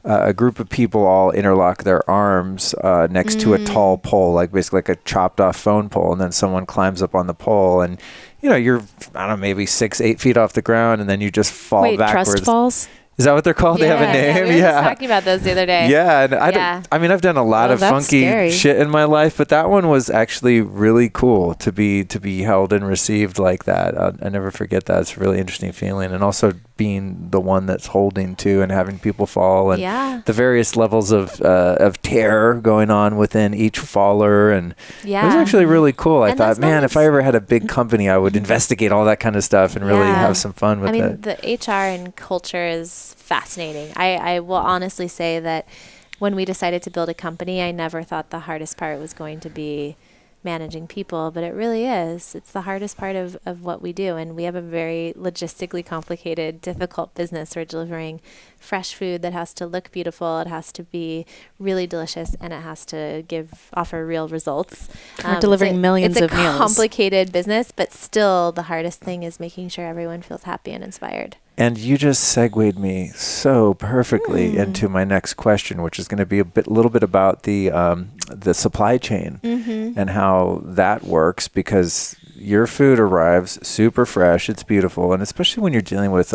a group of people all interlock their arms next to a tall pole, like basically like a chopped off phone pole, and then someone climbs up on the pole, and you're, I don't know, maybe 6-8 feet off the ground, and then you just fall backwards. Trust falls? Is that what they're called? They have a name? Yeah, we were just talking about those the other day. Yeah, and I mean, I've done a lot of funky shit in my life, but that one was actually really cool to be held and received like that. I never forget that. It's a really interesting feeling, and also being the one that's holding to and having people fall, and the various levels of terror going on within each faller, and it was actually really cool. I thought, man, if I ever had a big company, I would investigate all that kind of stuff and really have some fun with it. I mean, the HR and culture is fascinating. I will honestly say that when we decided to build a company, I never thought the hardest part was going to be managing people, but it really is. It's the hardest part of what we do. And we have a very logistically complicated, difficult business. We're delivering fresh food that has to look beautiful. It has to be really delicious, and it has to offer real results. We're delivering millions of meals. It's a complicated business, but still the hardest thing is making sure everyone feels happy and inspired. And you just segued me so perfectly into my next question, which is going to be a little bit about the supply chain and how that works, because your food arrives super fresh, it's beautiful, and especially when you're dealing with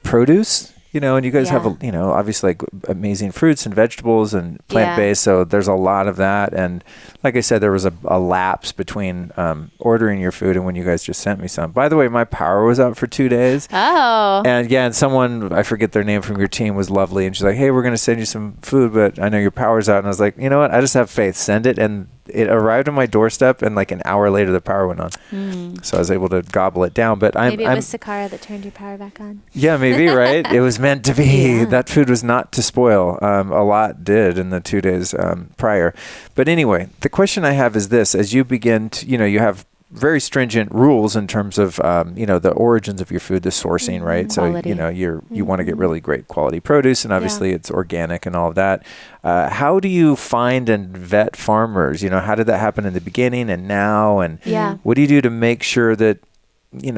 produce, and you guys have obviously like amazing fruits and vegetables and plant-based, so there's a lot of that. And like I said, there was a lapse between ordering your food and when you guys just sent me some. By the way, my power was out for 2 days. Oh. And someone, I forget their name, from your team was lovely, and she's like, hey, we're going to send you some food, but I know your power's out. And I was like, you know what, I just have faith, send it. And it arrived on my doorstep, and like an hour later the power went on. So I was able to gobble it down. But maybe it was Sakara that turned your power back on. Yeah, maybe, right? It was meant to be. That food was not to spoil. A lot did in the 2 days prior. But anyway, the question I have is this: as you begin to, you have very stringent rules in terms of the origins of your food, the sourcing, right? Quality. So you want to get really great quality produce, and obviously it's organic and all of that. How do you find and vet farmers? How did that happen in the beginning and now? And what do you do to make sure that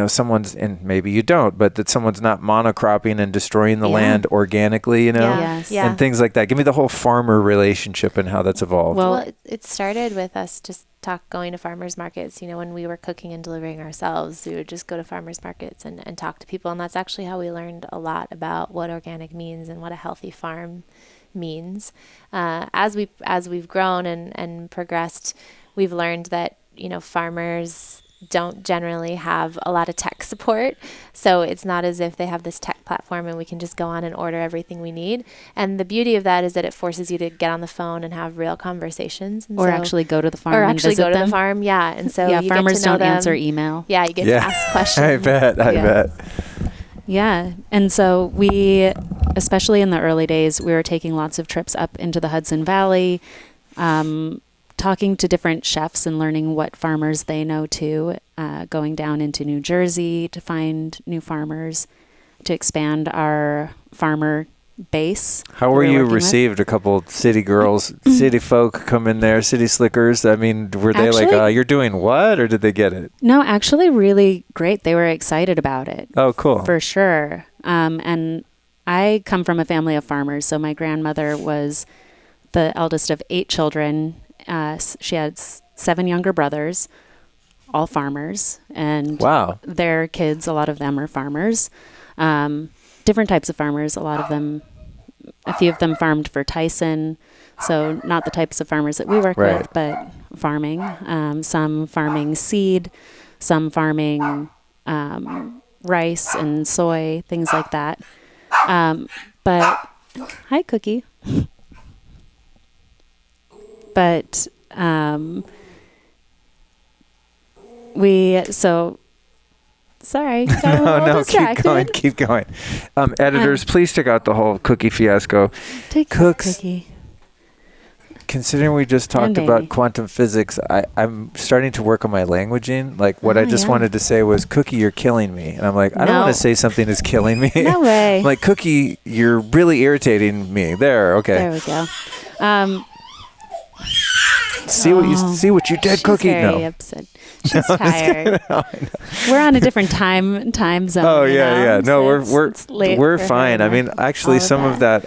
someone's, and maybe you don't, but that someone's not monocropping and destroying the land organically, and things like that? Give me the whole farmer relationship and how that's evolved. Well, it started with us just going to farmers markets. When we were cooking and delivering ourselves, we would just go to farmers markets and talk to people. And that's actually how we learned a lot about what organic means and what a healthy farm means. As we've grown and progressed, we've learned that, farmers don't generally have a lot of tech support. So it's not as if they have this tech platform and we can just go on and order everything we need. And the beauty of that is that it forces you to get on the phone and have real conversations. And actually go to the farm and visit them. The farm. Yeah. And so you farmers get to know don't them. Answer email. Yeah. You get to ask questions. I bet. Yeah. And so we, especially in the early days, we were taking lots of trips up into the Hudson Valley, talking to different chefs and learning what farmers they know too, going down into New Jersey to find new farmers, to expand our farmer base. How were you received? A couple city girls, city folk come in there, city slickers. I mean, were they like, you're doing what? Or did they get it? No, actually really great. They were excited about it. Oh, cool. For sure. And I come from a family of farmers. So my grandmother was the eldest of 8 children. She had 7 younger brothers, all farmers, and their kids, a lot of them are farmers, different types of farmers. A few of them farmed for Tyson, so not the types of farmers that we work with, but farming, some farming seed, some farming rice and soy, things like that. But hi, Cookie. But sorry. No, keep going. Editors, please check out the whole cookie fiasco. Take Cookie. considering we just talked about quantum physics, I'm starting to work on my languaging. Like what I just wanted to say was, Cookie, you're killing me. And I'm like, I don't want to say something is killing me. No way. I'm like, Cookie, you're really irritating me. There, okay. There we go. See what you did, Cookie. She's very upset. She's tired. We're on a different time zone. Oh yeah. No, so we're fine. I mean, actually, some of that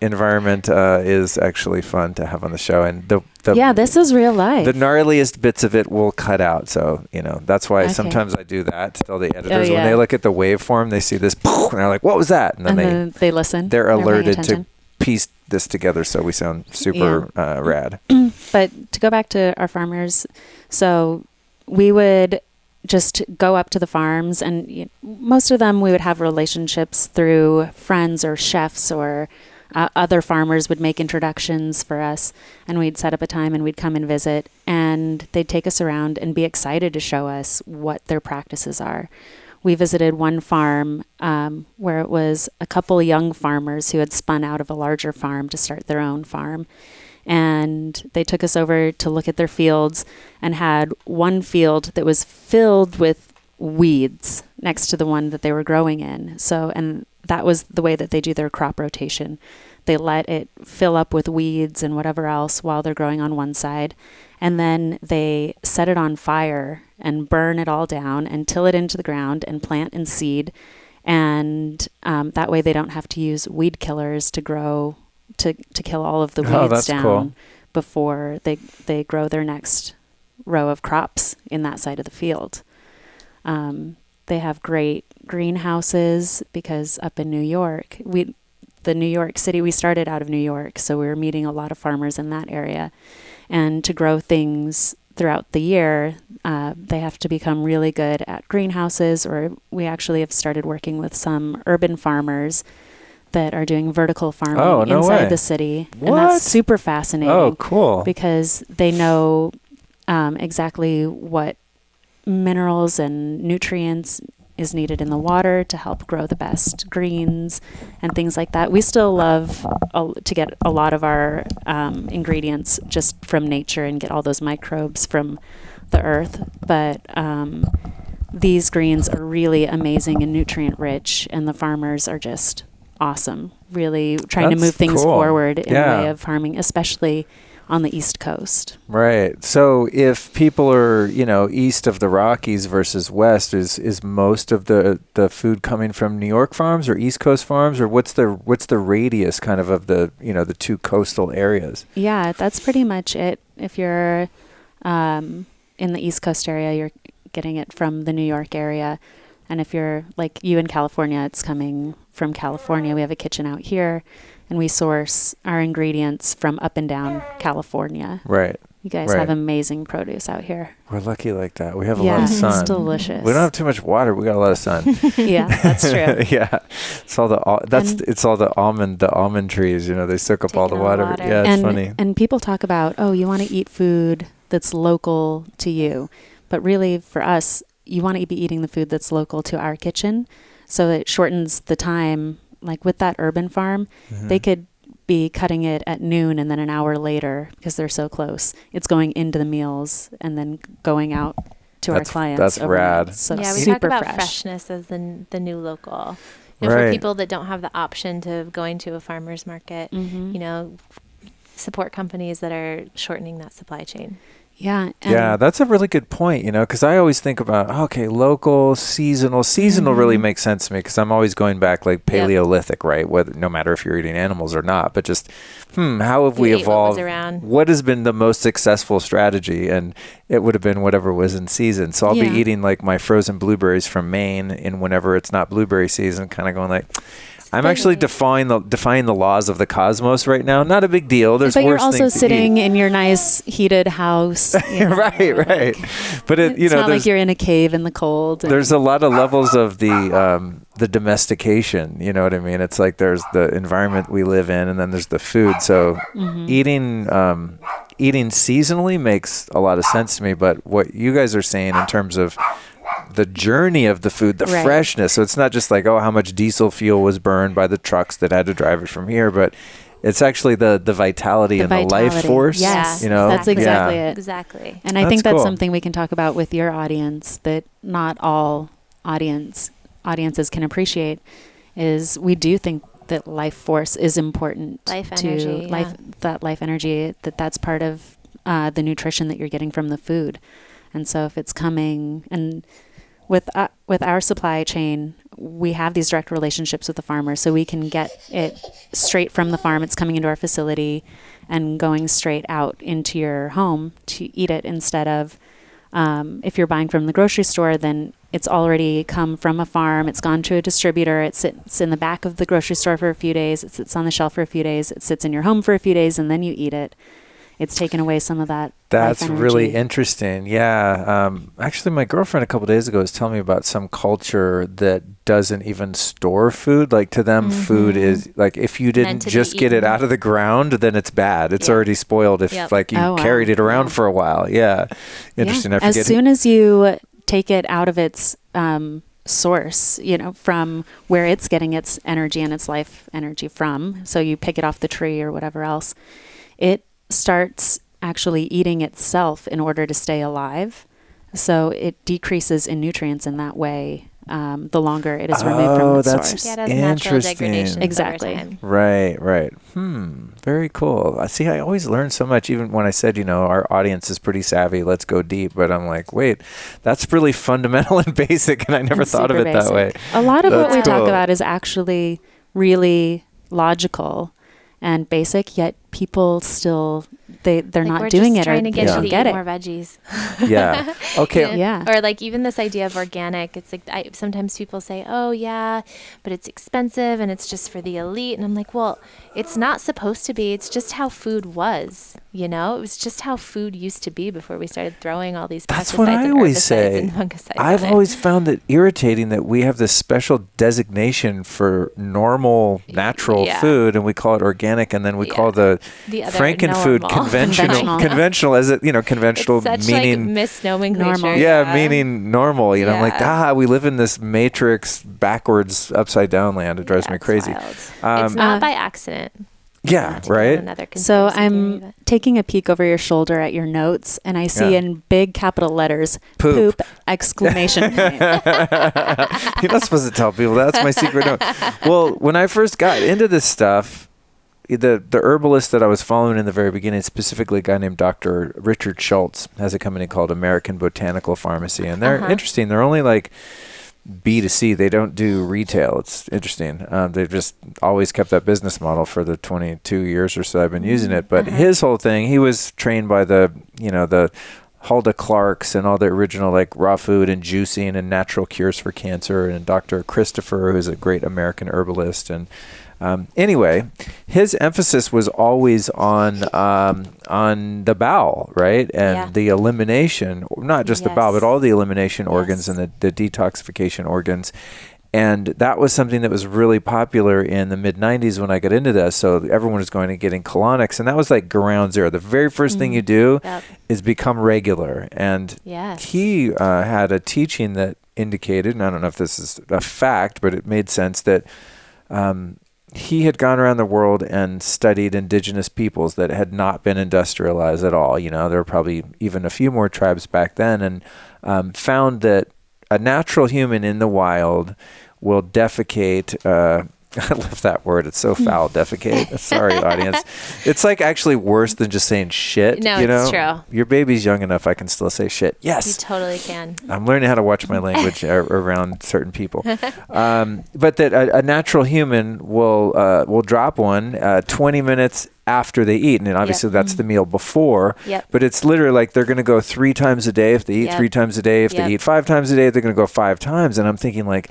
environment is actually fun to have on the show, and this is real life. The gnarliest bits of it will cut out, so that's why sometimes I do that to tell the editors when they look at the waveform, they see this, and they're like, "What was that?" And then they listen. They're alerted to piece this together, so we sound super rad. But to go back to our farmers, so we would just go up to the farms, and most of them we would have relationships through friends or chefs, or other farmers would make introductions for us, and we'd set up a time and we'd come and visit, and they'd take us around and be excited to show us what their practices are. We visited one farm where it was a couple young farmers who had spun out of a larger farm to start their own farm. And they took us over to look at their fields, and had one field that was filled with weeds next to the one that they were growing in. And that was the way that they do their crop rotation. They let it fill up with weeds and whatever else while they're growing on one side. And then they set it on fire and burn it all down and till it into the ground and plant and seed. And that way they don't have to use weed killers to kill all of the weeds down before they grow their next row of crops in that side of the field. They have great greenhouses, because up in New York, the New York City, we started out of New York, so we were meeting a lot of farmers in that area. And to grow things throughout the year, they have to become really good at greenhouses, or we actually have started working with some urban farmers that are doing vertical farming inside the city. What? And that's super fascinating. Oh, cool. Because they know exactly what minerals and nutrients is needed in the water to help grow the best greens and things like that. We still love to get a lot of our ingredients just from nature and get all those microbes from the earth. But these greens are really amazing and nutrient rich, and the farmers are just awesome, really trying to move things forward in the way of farming, especially on the East Coast. Right. So if people are, east of the Rockies versus west, is most of the food coming from New York farms or East Coast farms, or what's the radius kind of the, the two coastal areas? Yeah, that's pretty much it. If you're in the East Coast area, you're getting it from the New York area. And if you're like you in California, it's coming from California. We have a kitchen out here, and we source our ingredients from up and down California. Right. You guys have amazing produce out here. We're lucky like that. We have a lot of sun. It's delicious. We don't have too much water. We got a lot of sun. Yeah, that's true. Yeah, it's all the almond trees. They soak up all the water. Yeah, it's funny. And people talk about, you want to eat food that's local to you, but really for us, you want to be eating the food that's local to our kitchen, so it shortens the time. Like with that urban farm, they could be cutting it at noon, and then an hour later, because they're so close, it's going into the meals and then going out to our clients. That's rad. So we super talk about fresh. Freshness as the new local. For people that don't have the option to going to a farmer's market, support companies that are shortening that supply chain. Yeah. Yeah, that's a really good point, because I always think about, local, seasonal. Seasonal really makes sense to me, because I'm always going back like Paleolithic, right? No matter if you're eating animals or not, but just, how have we evolved? What has been the most successful strategy? And it would have been whatever was in season. So I'll be eating like my frozen blueberries from Maine in whenever it's not blueberry season, kind of going like, I'm actually defying the laws of the cosmos right now. Not a big deal. There's but worse you're also things sitting in your nice heated house. Right. But it's not like you're in a cave in the cold. There's a lot of levels of the domestication. You know what I mean? It's like there's the environment we live in, and then there's the food. So eating seasonally makes a lot of sense to me. But what you guys are saying in terms of the journey of the food, the freshness. So it's not just like, how much diesel fuel was burned by the trucks that had to drive it from here, but It's actually the vitality and the life force. Yes, you know, that's exactly it. Exactly. And I think that's cool. something we can talk about with your audience that not all audiences can appreciate. Is we do think that life force is important. Life energy, that life energy, that's part of the nutrition that you're getting from the food. And so if it's coming, and with our supply chain, we have these direct relationships with the farmers, so we can get it straight from the farm. It's coming into our facility and going straight out into your home to eat it, instead of if you're buying from the grocery store, then it's already come from a farm. It's gone to a distributor. It sits in the back of the grocery store for a few days. It sits on the shelf for a few days. It sits in your home for a few days, and then you eat it. It's taken away some of that. That's really interesting. Yeah. Actually, my girlfriend a couple of days ago was telling me about some culture that doesn't even store food. Like, to them, food is like, if you didn't just get it out of the ground, then it's bad. It's already spoiled if like you carried it around for a while. Yeah. Interesting. Yeah. As soon as you take it out of its source, from where it's getting its energy and its life energy from, so you pick it off the tree or whatever else, it starts actually eating itself in order to stay alive. So it decreases in nutrients in that way, the longer it is removed from its source. Yeah, it has natural degradation. Exactly. Right. Very cool. See, I always learn so much, even when I said, our audience is pretty savvy, let's go deep. But I'm like, wait, that's really fundamental and basic, and I never thought of it that way. A lot of what we talk about is actually really logical and basic, yet people still they're like, not doing it, or trying to get you to get eat it. more veggies. Yeah. Okay. Yeah. Or like even this idea of organic. It's like sometimes people say, "Oh yeah, but it's expensive and it's just for the elite." And I'm like, "Well, it's not supposed to be. It's just how food was. It was just how food used to be before we started throwing all these pesticides." That's what I always say. I've always found it irritating that we have this special designation for normal, natural food, and we call it organic, and then we call the Frankenfood conventional as it, conventional, it's such meaning like misnomenclature. Meaning normal. I'm like, we live in this matrix backwards, upside down land. It drives me crazy. It's not by accident. Yeah, right. So I'm taking a peek over your shoulder at your notes, and I see in big capital letters, poop, exclamation point. You're not supposed to tell people. That's my secret note. Well, when I first got into this stuff, the herbalist that I was following in the very beginning, specifically a guy named Dr. Richard Schultz, has a company called American Botanical Pharmacy, and they're interesting. They're only like B2C. They don't do retail. It's interesting. They've just always kept that business model for the 22 years or so I've been using it. But his whole thing, he was trained by the Hulda Clarks and all the original like raw food and juicing and natural cures for cancer, and Dr. Christopher, who's a great American herbalist. And anyway, his emphasis was always on the bowel, right? And the elimination, not just the bowel, but all the elimination organs and the detoxification organs. And that was something that was really popular in the mid-90s when I got into this. So everyone was going and getting colonics, and that was like ground zero. The very first thing you do is become regular. And he had a teaching that indicated, and I don't know if this is a fact, but it made sense that he had gone around the world and studied indigenous peoples that had not been industrialized at all. There were probably even a few more tribes back then, and found that a natural human in the wild will defecate. I love that word. It's so foul, defecate. Sorry, audience. It's like actually worse than just saying shit. No, it's true. Your baby's young enough, I can still say shit. Yes. You totally can. I'm learning how to watch my language around certain people. But that a natural human will drop one 20 minutes after they eat. And obviously that's the meal before. But it's literally like they're going to go 3 times a day. If they eat 3 times a day, if they eat 5 times a day, they're going to go 5 times. And I'm thinking like,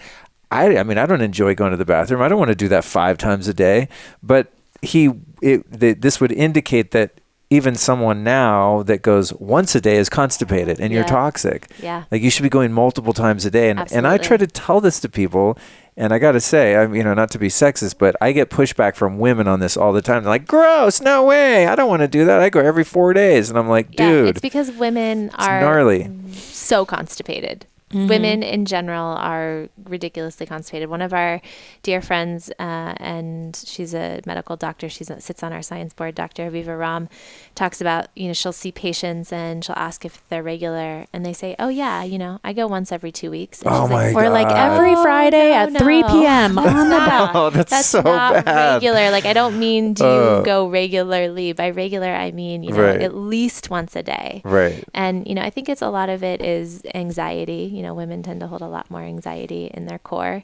I mean, I don't enjoy going to the bathroom. I don't want to do that 5 times a day. But this would indicate that even someone now that goes once a day is constipated and you're toxic. Yeah. Like you should be going multiple times a day. And I try to tell this to people, and I got to say, not to be sexist, but I get pushback from women on this all the time. They're like, gross, no way. I don't want to do that. I go every 4 days. And I'm like, dude. It's because women are gnarly. So constipated. women in general are ridiculously constipated. One of our dear friends, and she's a medical doctor, sits on our science board, Dr. Aviva Ram, talks about, she'll see patients and she'll ask if they're regular, and they say, oh yeah, I go once every 2 weeks. And Oh my God. Or like every Friday at 3 p.m. on the dot. Oh, that's so not bad. regular. Like, I don't mean do you go regularly. By regular, I mean, Right. at least once a day. Right. And, I think a lot of it is anxiety. Women tend to hold a lot more anxiety in their core.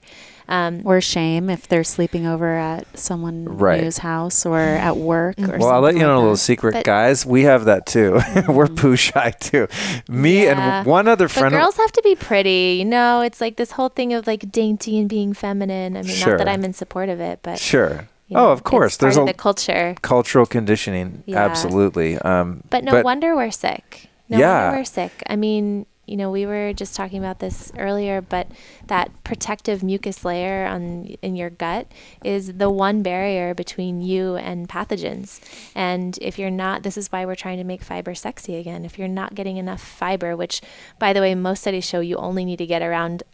Or shame if they're sleeping over at someone Right. new's house or at work. Or Well, I'll let you know a little that. secret, But- guys. We have that too. We're poo shy too. Me Yeah. and one other But friend. girls have to be pretty. It's like this whole thing of like dainty and being feminine. I mean, Sure. not that I'm in support of it, but Sure. you know, Of course. it's part There's of a the culture. cultural conditioning. Yeah. Absolutely. But no wonder we're sick. No Yeah. wonder we're sick. I mean, we were just talking about this earlier, but that protective mucus layer in your gut is the one barrier between you and pathogens. And if you're not, this is why we're trying to make fiber sexy again. If you're not getting enough fiber, which, by the way, most studies show you only need to get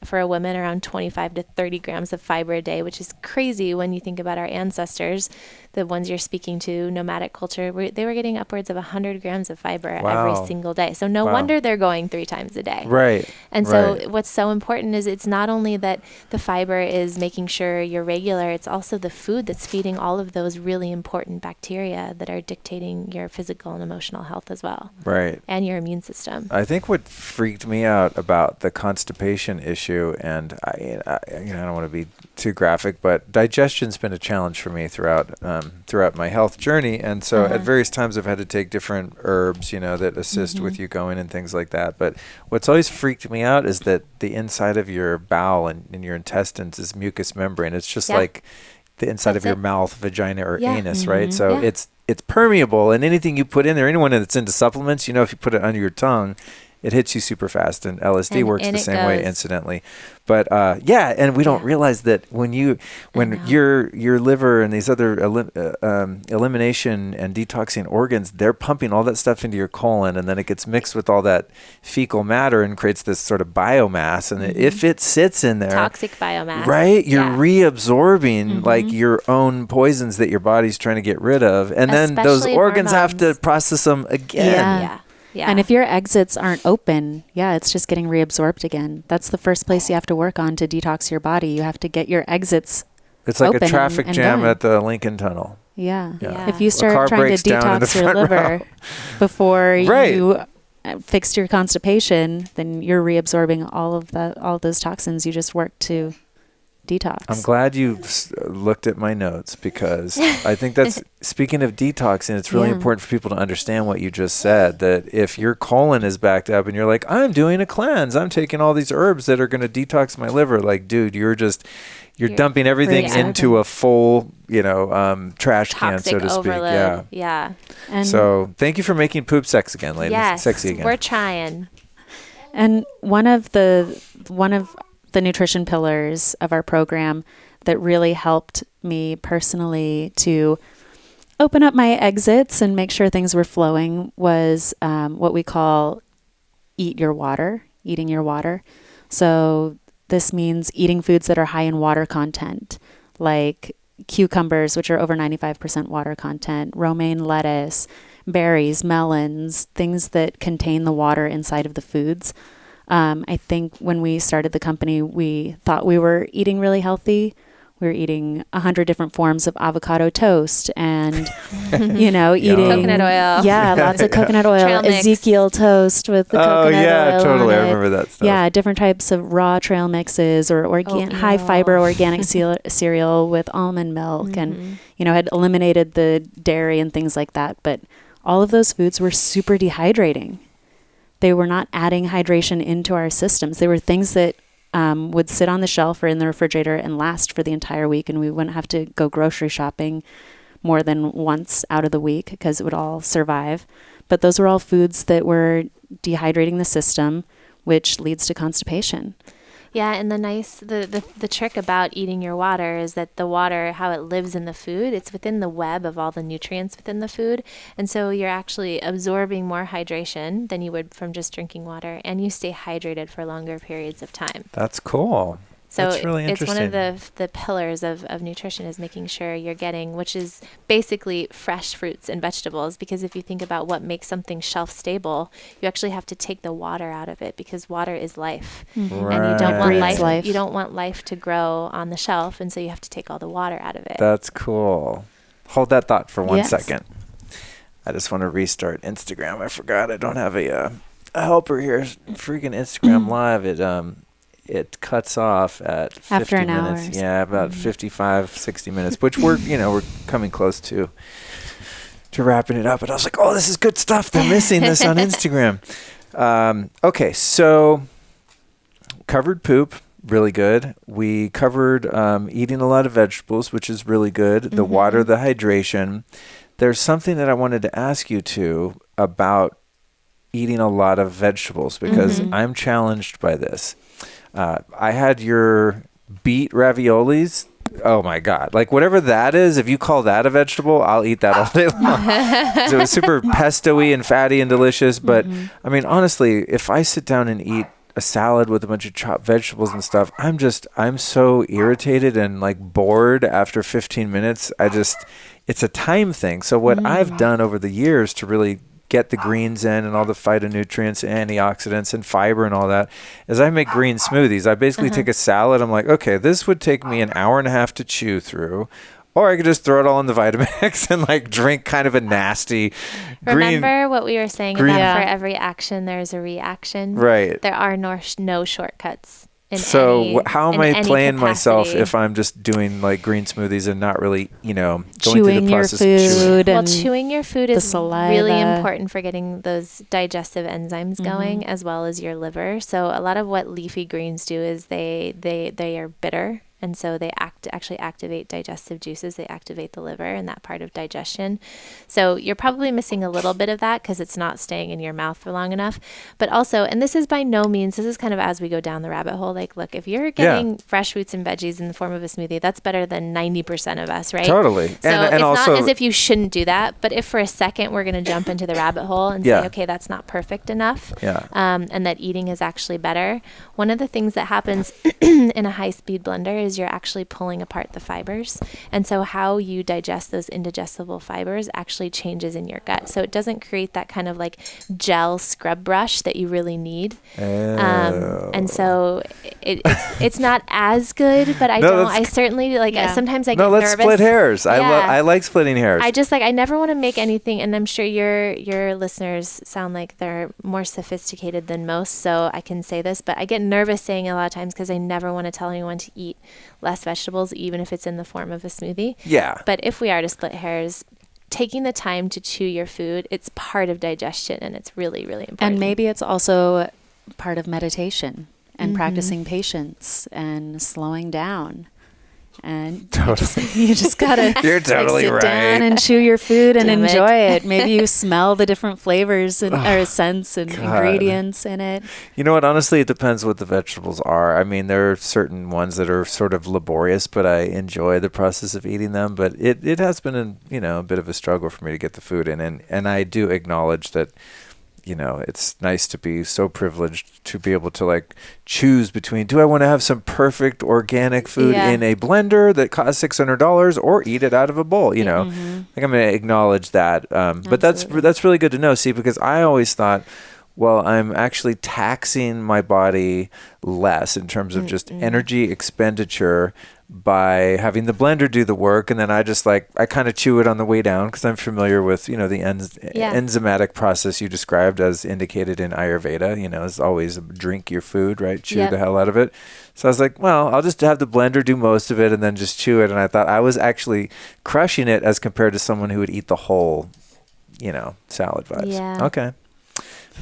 for a woman, around 25 to 30 grams of fiber a day, which is crazy when you think about our ancestors, the ones you're speaking to, nomadic culture, they were getting upwards of 100 grams of fiber Wow. every single day. So no Wow. wonder they're going 3 times a day. Right. And so Right. what's so important is it's not only that the fiber is making sure you're regular, it's also the food that's feeding all of those really important bacteria that are dictating your physical and emotional health as well. Right. And your immune system. I think what freaked me out about the constipation issue, and I don't want to be too graphic, but digestion's been a challenge for me throughout my health journey, and so at various times I've had to take different herbs, that assist with you going and things like that. But what's always freaked me out is that the inside of your bowel and your intestines is mucous membrane. It's just like the inside of your mouth, vagina, or anus, right? So it's permeable, and anything you put in there, anyone that's into supplements, if you put it under your tongue, it hits you super fast, and LSD works the same way, incidentally. But and we don't realize that when your liver and these other elimination and detoxing organs, they're pumping all that stuff into your colon, and then it gets mixed with all that fecal matter and creates this sort of biomass. And if it sits in there, Toxic biomass. right, you're reabsorbing like your own poisons that your body's trying to get rid of, and then those Especially organs have to hormones. process them again. Yeah. And if your exits aren't open, it's just getting reabsorbed again. That's the first place you have to work on to detox your body. You have to get your exits It's like a open traffic and jam going. at the Lincoln Tunnel. Yeah. Yeah. If you A car start trying to breaks down in the detox your front liver row. before Right. you fixed your constipation, then you're reabsorbing all of those toxins you just worked to detox. I'm glad you looked at my notes, because I think that's, speaking of detoxing, it's really important for people to understand what you just said, that if your colon is backed up and you're like, I'm doing a cleanse, I'm taking all these herbs that are going to detox my liver, like, dude, you're dumping everything into a full, trash can, so to speak. Overload. Yeah. And So thank you for making poop sex again, ladies. Yes. Sexy again. We're trying. And one of the nutrition pillars of our program that really helped me personally to open up my exits and make sure things were flowing was what we call eating your water. So this means eating foods that are high in water content, like cucumbers, which are over 95% water content, romaine lettuce, berries, melons, things that contain the water inside of the foods. I think when we started the company, we thought we were eating really healthy. We were eating 100 different forms of avocado toast and, eating Coconut oil. Yeah, lots of coconut oil. Trail mix. Ezekiel toast with the coconut oil. Totally. on I it. remember that stuff. Yeah, different types of raw trail mixes or high fiber organic cereal with almond milk, and had eliminated the dairy and things like that. But all of those foods were super dehydrating. They were not adding hydration into our systems. They were things that would sit on the shelf or in the refrigerator and last for the entire week, and we wouldn't have to go grocery shopping more than once out of the week because it would all survive. But those were all foods that were dehydrating the system, which leads to constipation. Yeah, and the trick about eating your water is that the water, how it lives in the food, it's within the web of all the nutrients within the food. And so you're actually absorbing more hydration than you would from just drinking water, and you stay hydrated for longer periods of time. That's cool. So That's really it's interesting. one of the pillars of nutrition is making sure you're getting, which is basically fresh fruits and vegetables. Because if you think about what makes something shelf stable, you actually have to take the water out of it, because water is life. Mm-hmm. And you don't want Breathes life. You don't want life to grow on the shelf, and so you have to take all the water out of it. That's cool. Hold that thought for 1 Yes. second. I just want to restart Instagram. I forgot I don't have a helper here. Freaking Instagram Live. It cuts off at 50 After an minutes. hour. Yeah, about 55, 60 minutes, which we're coming close to wrapping it up. But I was like, oh, this is good stuff. They're missing this on Instagram. Okay, so covered poop, really good. We covered eating a lot of vegetables, which is really good. The water, the hydration. There's something that I wanted to ask you too about eating a lot of vegetables, because I'm challenged by this. I had your beet raviolis. Oh my God. Like whatever that is, if you call that a vegetable, I'll eat that all day long. So it was super pesto-y and fatty and delicious. But I mean, honestly, if I sit down and eat a salad with a bunch of chopped vegetables and stuff, I'm so irritated and like bored after 15 minutes. It's a time thing. So what I've done over the years to really get the greens in and all the phytonutrients, antioxidants, and fiber and all that, is I make green smoothies. I basically take a salad. I'm like, okay, this would take me an hour and a half to chew through. Or I could just throw it all in the Vitamix and like drink kind of a nasty green. Remember what we were saying about for every action, there's a reaction? Right. There are no shortcuts. How am I playing myself capacity. if I'm just doing like green smoothies and not really, going Chewing through the your process of chewing? food. Well, and chewing your food the is saliva. really important for getting those digestive enzymes going, as well as your liver. So a lot of what leafy greens do is they are bitter. And so they actually activate digestive juices. They activate the liver and that part of digestion. So you're probably missing a little bit of that because it's not staying in your mouth for long enough. But also, and this is by no means, this is kind of as we go down the rabbit hole. Like, look, if you're getting fresh fruits and veggies in the form of a smoothie, that's better than 90% of us, right? Totally. So and it's also, not as if you shouldn't do that. But if for a second we're going to jump into the rabbit hole and say, okay, that's not perfect enough, and that eating is actually better. One of the things that happens in a high-speed blender is you're actually pulling apart the fibers. And so how you digest those indigestible fibers actually changes in your gut. So it doesn't create that kind of like gel scrub brush that you really need. And so it's not as good, but I certainly sometimes I get nervous. Let's split hairs. I like splitting hairs. I never want to make anything, and I'm sure your listeners sound like they're more sophisticated than most, so I can say this, but I get nervous saying it a lot of times because I never want to tell anyone to eat less vegetables, even if it's in the form of a smoothie. Yeah. But if we are to split hairs, taking the time to chew your food, it's part of digestion, and it's really, really important. And maybe it's also part of meditation and practicing patience and slowing down. And you just gotta You're totally sit right. down and chew your food and Damn it. enjoy it. Maybe you smell the different flavors or scents and ingredients in it. You know what? Honestly, it depends what the vegetables are. I mean, there are certain ones that are sort of laborious, but I enjoy the process of eating them. But it has been a bit of a struggle for me to get the food in, and I do acknowledge that. It's nice to be so privileged to be able to like choose between, do I want to have some perfect organic food in a blender that costs $600 or eat it out of a bowl, Like I'm going to acknowledge that. But that's really good to know. See, because I always thought, well, I'm actually taxing my body less in terms of just energy expenditure by having the blender do the work, and then I kind of chew it on the way down because I'm familiar with the enzymatic process you described as indicated in Ayurveda. Is always drink your food, right? Chew the hell out of it. So I was like, well, I'll just have the blender do most of it and then just chew it. And I thought I was actually crushing it as compared to someone who would eat the whole, salad vibes. Yeah. Okay.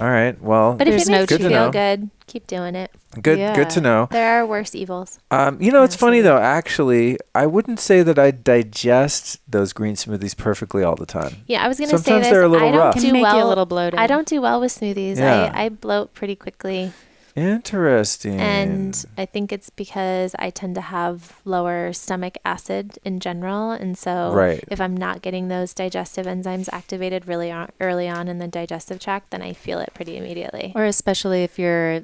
All right. Well, but if it makes you to feel know. good, keep doing it. Good to know. There are worse evils. It's funny though. Actually, I wouldn't say that I digest those green smoothies perfectly all the time. Yeah, I was going to say Sometimes this. they're a little rough. Can make you a little bloated. I don't do well with smoothies. Yeah. I bloat pretty quickly. Interesting. And I think it's because I tend to have lower stomach acid in general. And so if I'm not getting those digestive enzymes activated really early on in the digestive tract, then I feel it pretty immediately. Or especially if you're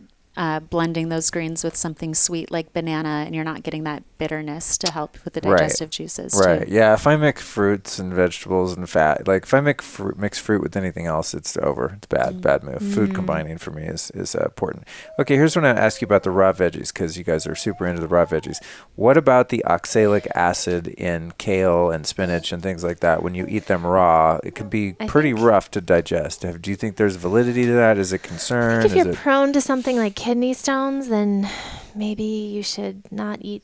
blending those greens with something sweet like banana and you're not getting that bitterness to help with the digestive juices too. Yeah, if I mix fruits and vegetables and fat, like if I mix fruit with anything else, it's over. It's bad move. Food combining for me is important. Okay, here's what I ask you about the raw veggies, because you guys are super into the raw veggies. What about the oxalic acid in kale and spinach and things like that? When you eat them raw, it can be pretty rough to digest. Do you think there's validity to that? Is it concern? If you're prone to something like kidney stones, then maybe you should not eat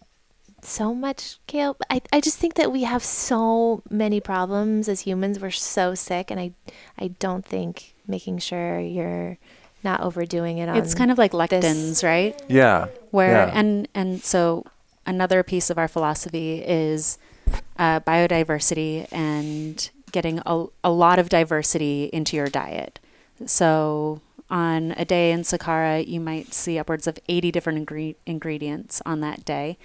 so much kale. I just think that we have so many problems as humans. We're so sick, and I don't think making sure you're not overdoing it on it's kind of like lectins, right? Yeah. And so another piece of our philosophy is biodiversity and getting a lot of diversity into your diet. So on a day in Sakara, you might see upwards of 80 different ingredients on that day,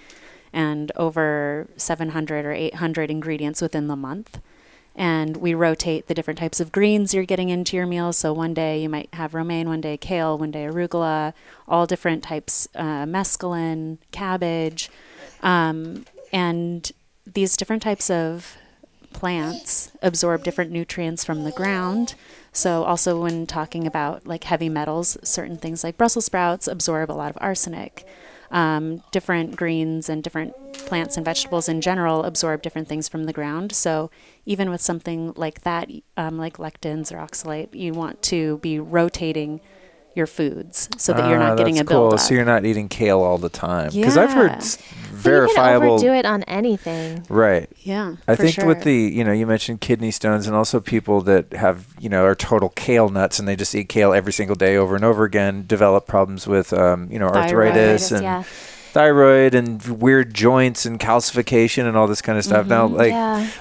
and over 700 or 800 ingredients within the month. And we rotate the different types of greens you're getting into your meals. So one day you might have romaine, one day kale, one day arugula, all different types, mesclun, cabbage. And these different types of plants absorb different nutrients from the ground. So also when talking about like heavy metals, certain things like Brussels sprouts absorb a lot of arsenic. Different greens and different plants and vegetables in general absorb different things from the ground. So even with something like that, like lectins or oxalate, you want to be rotating your foods so that you're not getting a buildup. So you're not eating kale all the time. Because I've heard verifiable. You can overdo it on anything. Right. Yeah. I think with the, you mentioned kidney stones, and also people that have, are total kale nuts and they just eat kale every single day over and over again, develop problems with, arthritis and thyroid and weird joints and calcification and all this kind of stuff. Now,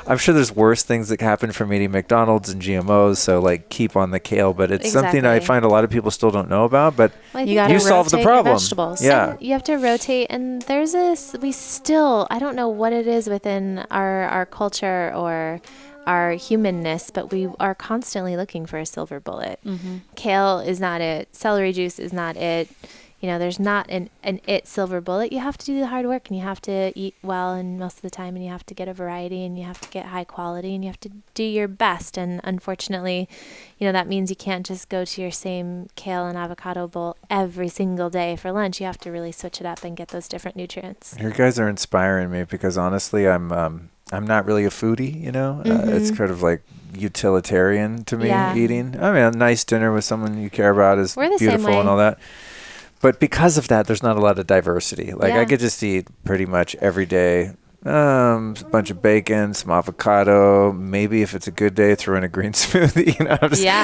I'm sure there's worse things that happen from eating McDonald's and GMOs, so keep on the kale, but it's something I find a lot of people still don't know about, but you solve the problem. Yeah. And you have to rotate, and there's I don't know what it is within our culture or our humanness, but we are constantly looking for a silver bullet. Kale is not it. Celery juice is not it. There's not an silver bullet. You have to do the hard work, and you have to eat well, and most of the time, and you have to get a variety, and you have to get high quality, and you have to do your best. And unfortunately, that means you can't just go to your same kale and avocado bowl every single day for lunch. You have to really switch it up and get those different nutrients. You guys are inspiring me, because honestly, I'm not really a foodie, it's kind of like utilitarian to me, eating. I mean, a nice dinner with someone you care about is beautiful and all that. But because of that, there's not a lot of diversity. I could just eat pretty much every day, a bunch of bacon, some avocado, maybe if it's a good day, throw in a green smoothie.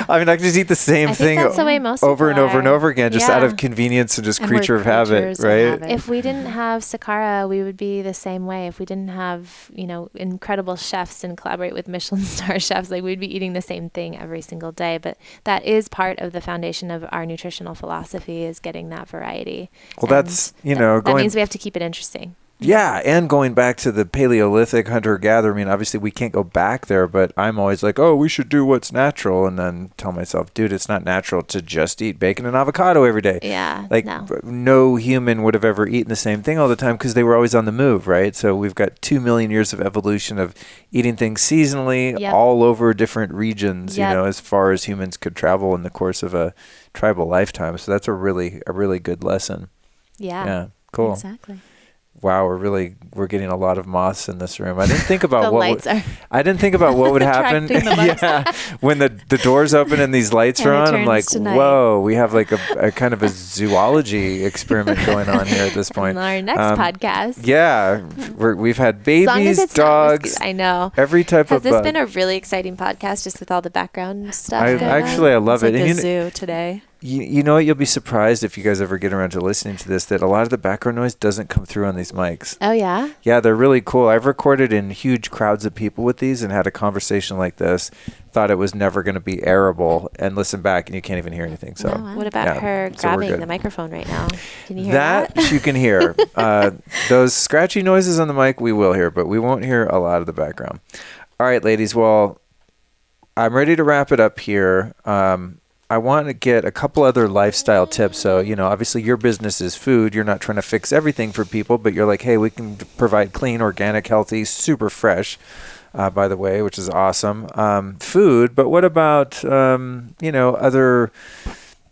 I can just eat the same thing over and over and over again, just out of convenience and just creature of habit, right? If we didn't have Sakara, we would be the same way. If we didn't have, incredible chefs and collaborate with Michelin star chefs, we'd be eating the same thing every single day. But that is part of the foundation of our nutritional philosophy, is getting that variety. Well, that's, that means we have to keep it interesting. Yeah, and going back to the Paleolithic hunter-gatherer, obviously we can't go back there, but I'm always like, oh, we should do what's natural, and then tell myself, dude, it's not natural to just eat bacon and avocado every day. Yeah, no human would have ever eaten the same thing all the time, because they were always on the move, right? So we've got 2 million years of evolution of eating things seasonally all over different regions, as far as humans could travel in the course of a tribal lifetime. So that's a really good lesson. Yeah, cool. Exactly. Wow, we're getting a lot of moths in this room. I didn't think about I didn't think about what would happen. When the doors open and these lights are on. I'm like, whoa, we have a kind of a zoology experiment going on here at this point. On our next podcast. Yeah, we've had babies, dogs. I know. Every type of. Has this been a really exciting podcast, just with all the background stuff? I love it. It's like a zoo today. You know what? You'll be surprised if you guys ever get around to listening to this, that a lot of the background noise doesn't come through on these mics. Oh, yeah? Yeah, they're really cool. I've recorded in huge crowds of people with these and had a conversation like this. Thought it was never going to be airable, and listen back and you can't even hear anything. So, What about her grabbing the microphone right now? Can you hear that? That you can hear. Those scratchy noises on the mic we will hear, but we won't hear a lot of the background. All right, ladies. Well, I'm ready to wrap it up here. I want to get a couple other lifestyle tips. So, obviously your business is food. You're not trying to fix everything for people, but you're like, hey, we can provide clean, organic, healthy, super fresh, by the way, which is awesome, food. But what about, other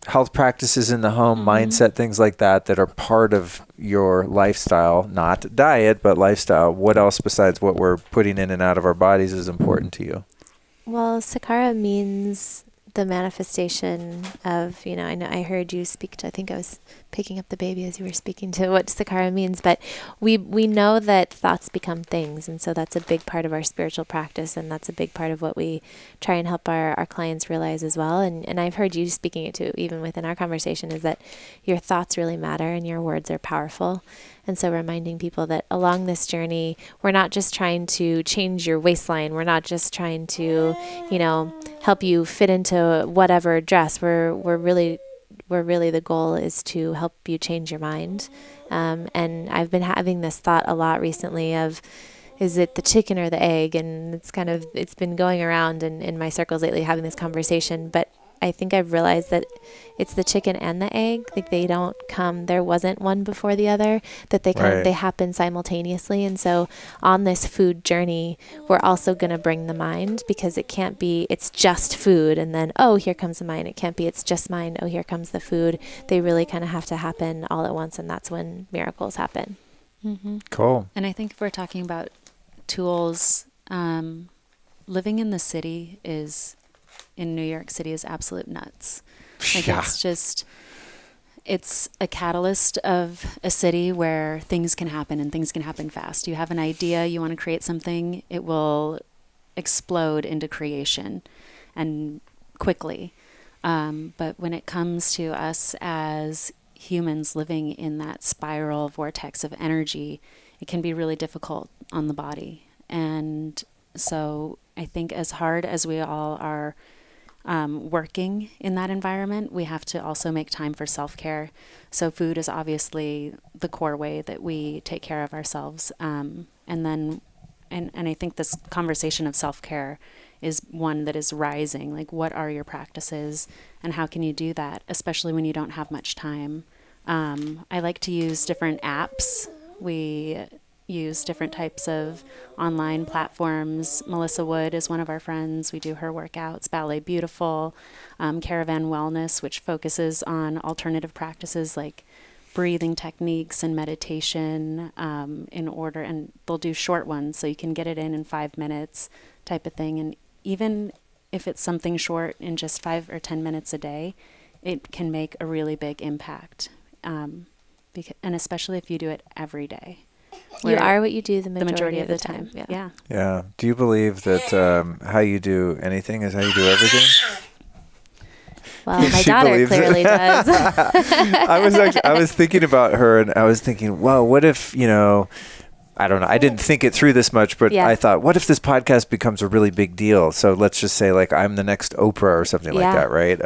health practices in the home, mindset, things like that are part of your lifestyle, not diet, but lifestyle? What else besides what we're putting in and out of our bodies is important to you? Well, Sakara means the manifestation of, I know I heard you speak to, I think I was picking up the baby as you were speaking to what Sakara means, but we know that thoughts become things. And so that's a big part of our spiritual practice. And that's a big part of what we try and help our clients realize as well. And I've heard you speaking it too, even within our conversation, is that your thoughts really matter and your words are powerful. And so reminding people that along this journey, we're not just trying to change your waistline. We're not just trying to, help you fit into whatever dress. We're really the goal is to help you change your mind. And I've been having this thought a lot recently of, is it the chicken or the egg? And it's been going around in my circles lately, having this conversation. But I think I've realized that it's the chicken and the egg. Like they don't come, there wasn't one before the other, that they happen simultaneously. And so on this food journey, we're also going to bring the mind, because it can't be, it's just food. And then, oh, here comes the mind. It can't be, it's just mind. Oh, here comes the food. They really kind of have to happen all at once. And that's when miracles happen. Mm-hmm. Cool. And I think if we're talking about tools, living in the city in New York City is absolute nuts. Like it's a catalyst of a city where things can happen and things can happen fast. You have an idea, you want to create something, it will explode into creation and quickly. But when it comes to us as humans living in that spiral vortex of energy, it can be really difficult on the body. And so I think as hard as we all are working in that environment, we have to also make time for self-care. So food is obviously the core way that we take care of ourselves. And I think this conversation of self-care is one that is rising. Like, what are your practices and how can you do that, especially when you don't have much time? I like to use different apps. We use different types of online platforms. Melissa Wood is one of our friends. We do her workouts. Ballet Beautiful, Caravan Wellness, which focuses on alternative practices like breathing techniques and meditation and they'll do short ones so you can get it in 5 minutes type of thing. And even if it's something short in just 5 or 10 minutes a day, it can make a really big impact. And especially if you do it every day. You are what you do the majority of the time. Yeah. Yeah. Do you believe that how you do anything is how you do everything? Well, my daughter clearly does. I was thinking about her, and I was thinking, well, what if, I don't know. I didn't think it through this much, but I thought, what if this podcast becomes a really big deal? So let's just say like I'm the next Oprah or something like that, right?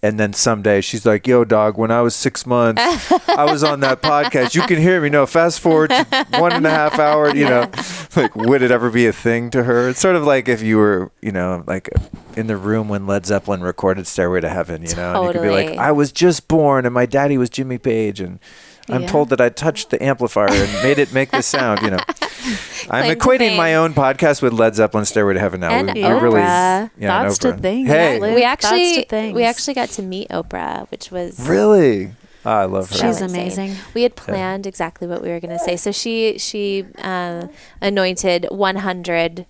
And then someday she's like, yo, dog, when I was 6 months, I was on that podcast. You can hear me. No, fast forward to 1.5 hours, like, would it ever be a thing to her? It's sort of like if you were, like in the room when Led Zeppelin recorded Stairway to Heaven, Totally. And you could be like, I was just born and my daddy was Jimmy Page and I'm told that I touched the amplifier and made it make this sound, I'm equating my own podcast with Led Zeppelin Stairway to Heaven now. And Oprah. Thoughts to things. Hey. We actually got to meet Oprah, which was... Really? Oh, I love her. She's amazing. We had planned exactly what we were going to say. So she anointed 100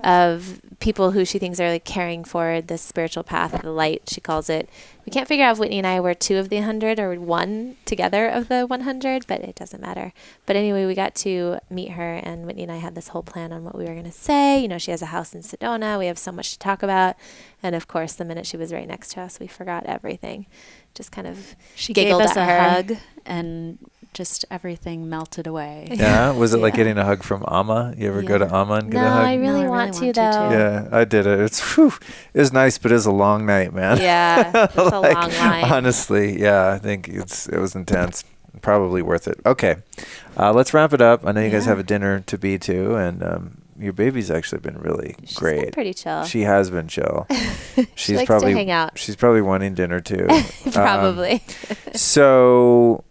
of people who she thinks are like carrying forward this spiritual path, the light, she calls it. We can't figure out if Whitney and I were 2 of the 100 or 1 together of the 100, but it doesn't matter. But anyway, we got to meet her, and Whitney and I had this whole plan on what we were going to say. You know, she has a house in Sedona. We have so much to talk about. And of course, the minute she was right next to us, we forgot everything. Just kind of She giggled gave us at a her. hug, and just everything melted away. Yeah. Was it like getting a hug from Amma? You ever go to Amma and get a hug? I really want to, though. Yeah, I did it. It was nice, but it was a long night, man. Yeah, it's a long line. Honestly, yeah, I think it was intense. Probably worth it. Okay, let's wrap it up. I know you guys have a dinner to be to, and your baby's actually been really great. She's been pretty chill. She has been chill. She likes to hang out. She's probably wanting dinner too. Probably. So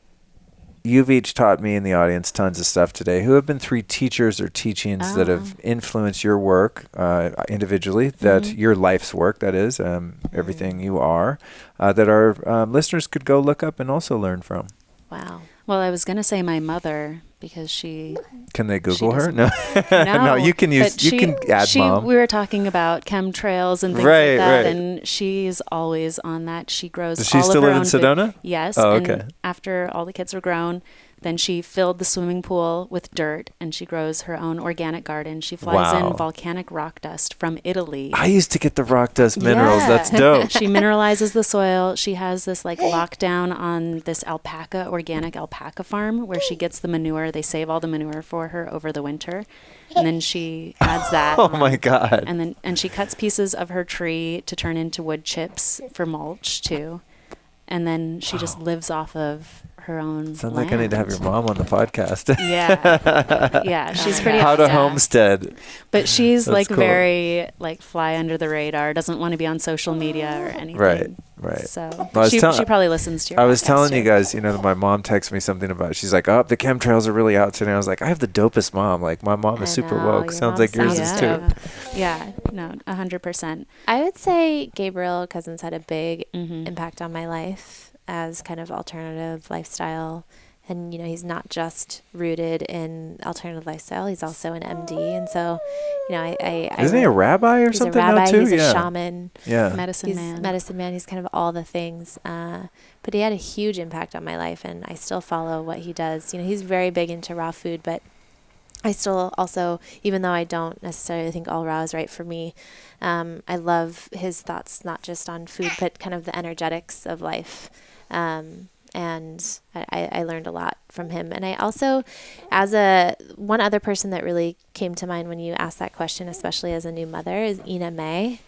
you've each taught me in the audience tons of stuff today. Who have been 3 teachers or teachings that have influenced your work individually, that your life's work, that is, everything you are, that our listeners could go look up and also learn from? Wow. Well, I was going to say my mother, because she... Can they Google her? No. No, you can use, you can add mom. We were talking about chemtrails and things like that, and she's always on that. She grows all of her own Does she still live in Sedona? Yes. Oh, okay. And after all the kids were grown, then she filled the swimming pool with dirt, and she grows her own organic garden. She flies in volcanic rock dust from Italy. I used to get the rock dust minerals. That's dope. She mineralizes the soil. She has this like lockdown on this organic alpaca farm where she gets the manure. They save all the manure for her over the winter. And then she adds that. Oh my God. And she cuts pieces of her tree to turn into wood chips for mulch too. And then she just lives off of her own Sounds land. like I need to have your mom on the podcast. Yeah, she's pretty How to awesome. homestead. But she's That's like cool. very like fly under the radar, doesn't want to be on social media or anything. Right. So Well, she probably listens to your I was podcast telling too. you guys, my mom texted me something about, she's like, the chemtrails are really out today. I was like, I have the dopest mom. Like, my mom is super woke. Your Sounds mom like yours is sounds too. dope. Yeah, no, 100%. I would say Gabriel Cousins had a big impact on my life as kind of alternative lifestyle. And, he's not just rooted in alternative lifestyle. He's also an MD. And so, Isn't he a rabbi or something now, too? He's He's a shaman. Yeah. Medicine man. He's kind of all the things. But he had a huge impact on my life, and I still follow what he does. He's very big into raw food, but I still also, even though I don't necessarily think all raw is right for me, I love his thoughts, not just on food, but kind of the energetics of life. And I learned a lot from him. And I also, one other person that really came to mind when you asked that question, especially as a new mother, is Ina May.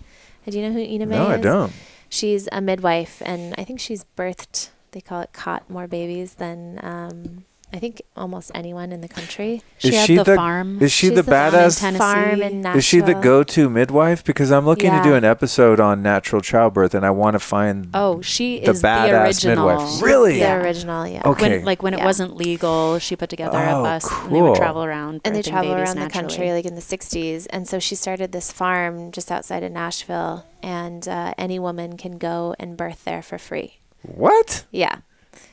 Do you know who Ina May is? No, I don't. She's a midwife, and I think she's birthed, they call it caught more babies than I think almost anyone in the country. She had the farm. Is she She's the badass farm in Nashville. Is she the go-to midwife? Because I'm looking to do an episode on natural childbirth, and I want to find she the is the badass original midwife. Really? The original, yeah. Okay. When it wasn't legal, she put together a bus, cool. and they would travel around. And they travel around naturally. the country, like in the 60s. And so she started this farm just outside of Nashville, and any woman can go and birth there for free. What? Yeah.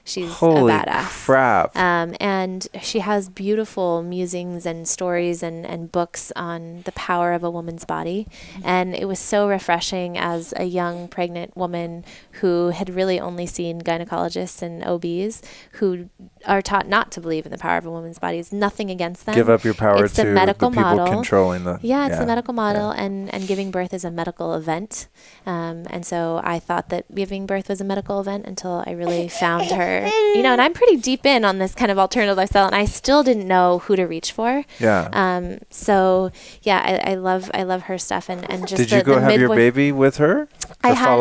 She's Holy a badass. Crap. And she has beautiful musings and stories and books on the power of a woman's body. And it was so refreshing as a young pregnant woman who had really only seen gynecologists and OBs who are taught not to believe in the power of a woman's body. It's nothing against them. Give up your power it's to the medical the people model. controlling the... Yeah, it's the medical model, and giving birth is a medical event. And so I thought that giving birth was a medical event until I really found her. And I'm pretty deep in on this kind of alternative lifestyle, and I still didn't know who to reach for. Yeah. So yeah, I love her stuff, and just Did you go have your baby with her? I had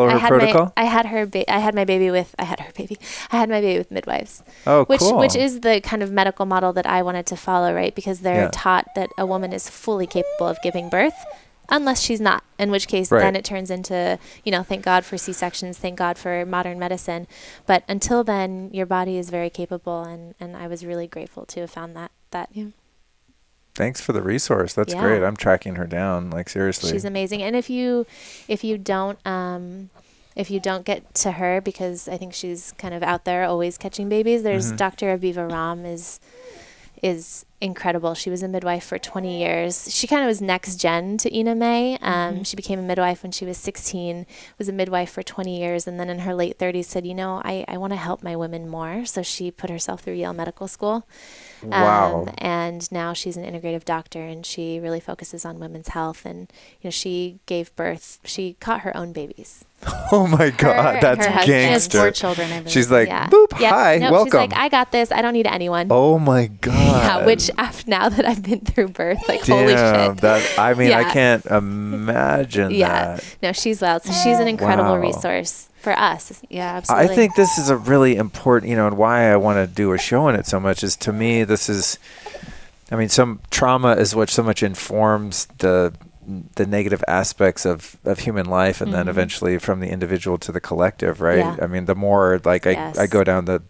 my baby with midwives. Oh, cool. Which is the kind of medical model that I wanted to follow, right? Because they're taught that a woman is fully capable of giving birth, unless she's not, in which case then it turns into, thank God for C-sections, thank God for modern medicine. But until then, your body is very capable, and I was really grateful to have found that. Yeah. Thanks for the resource. That's great. I'm tracking her down, like seriously. She's amazing. And if you don't get to her, because I think she's kind of out there always catching babies, there's Dr. Aviva Ram is incredible. She was a midwife for 20 years. She kind of was next gen to Ina May. She became a midwife when she was 16, was a midwife for 20 years, and then in her late 30s said, I want to help my women more. So she put herself through Yale Medical School. Wow. And now she's an integrative doctor, and she really focuses on women's health. And, she gave birth. She caught her own babies. Oh my God, that's her husband. She has gangster. 4 children, I believe. She's like, Yeah. boop, Yeah. hi, No, welcome. she's like, I got this. I don't need anyone. Oh my God. Yeah, which now that I've been through birth, like, holy shit. I can't imagine that. No, she's wild. So she's an incredible Wow. resource for us. Yeah, absolutely. I think this is a really important, and why I want to do a show on it so much is, to me, some trauma is what so much informs the negative aspects of human life, and then eventually from the individual to the collective, right? Yeah. I mean, the more like Yes. I go down the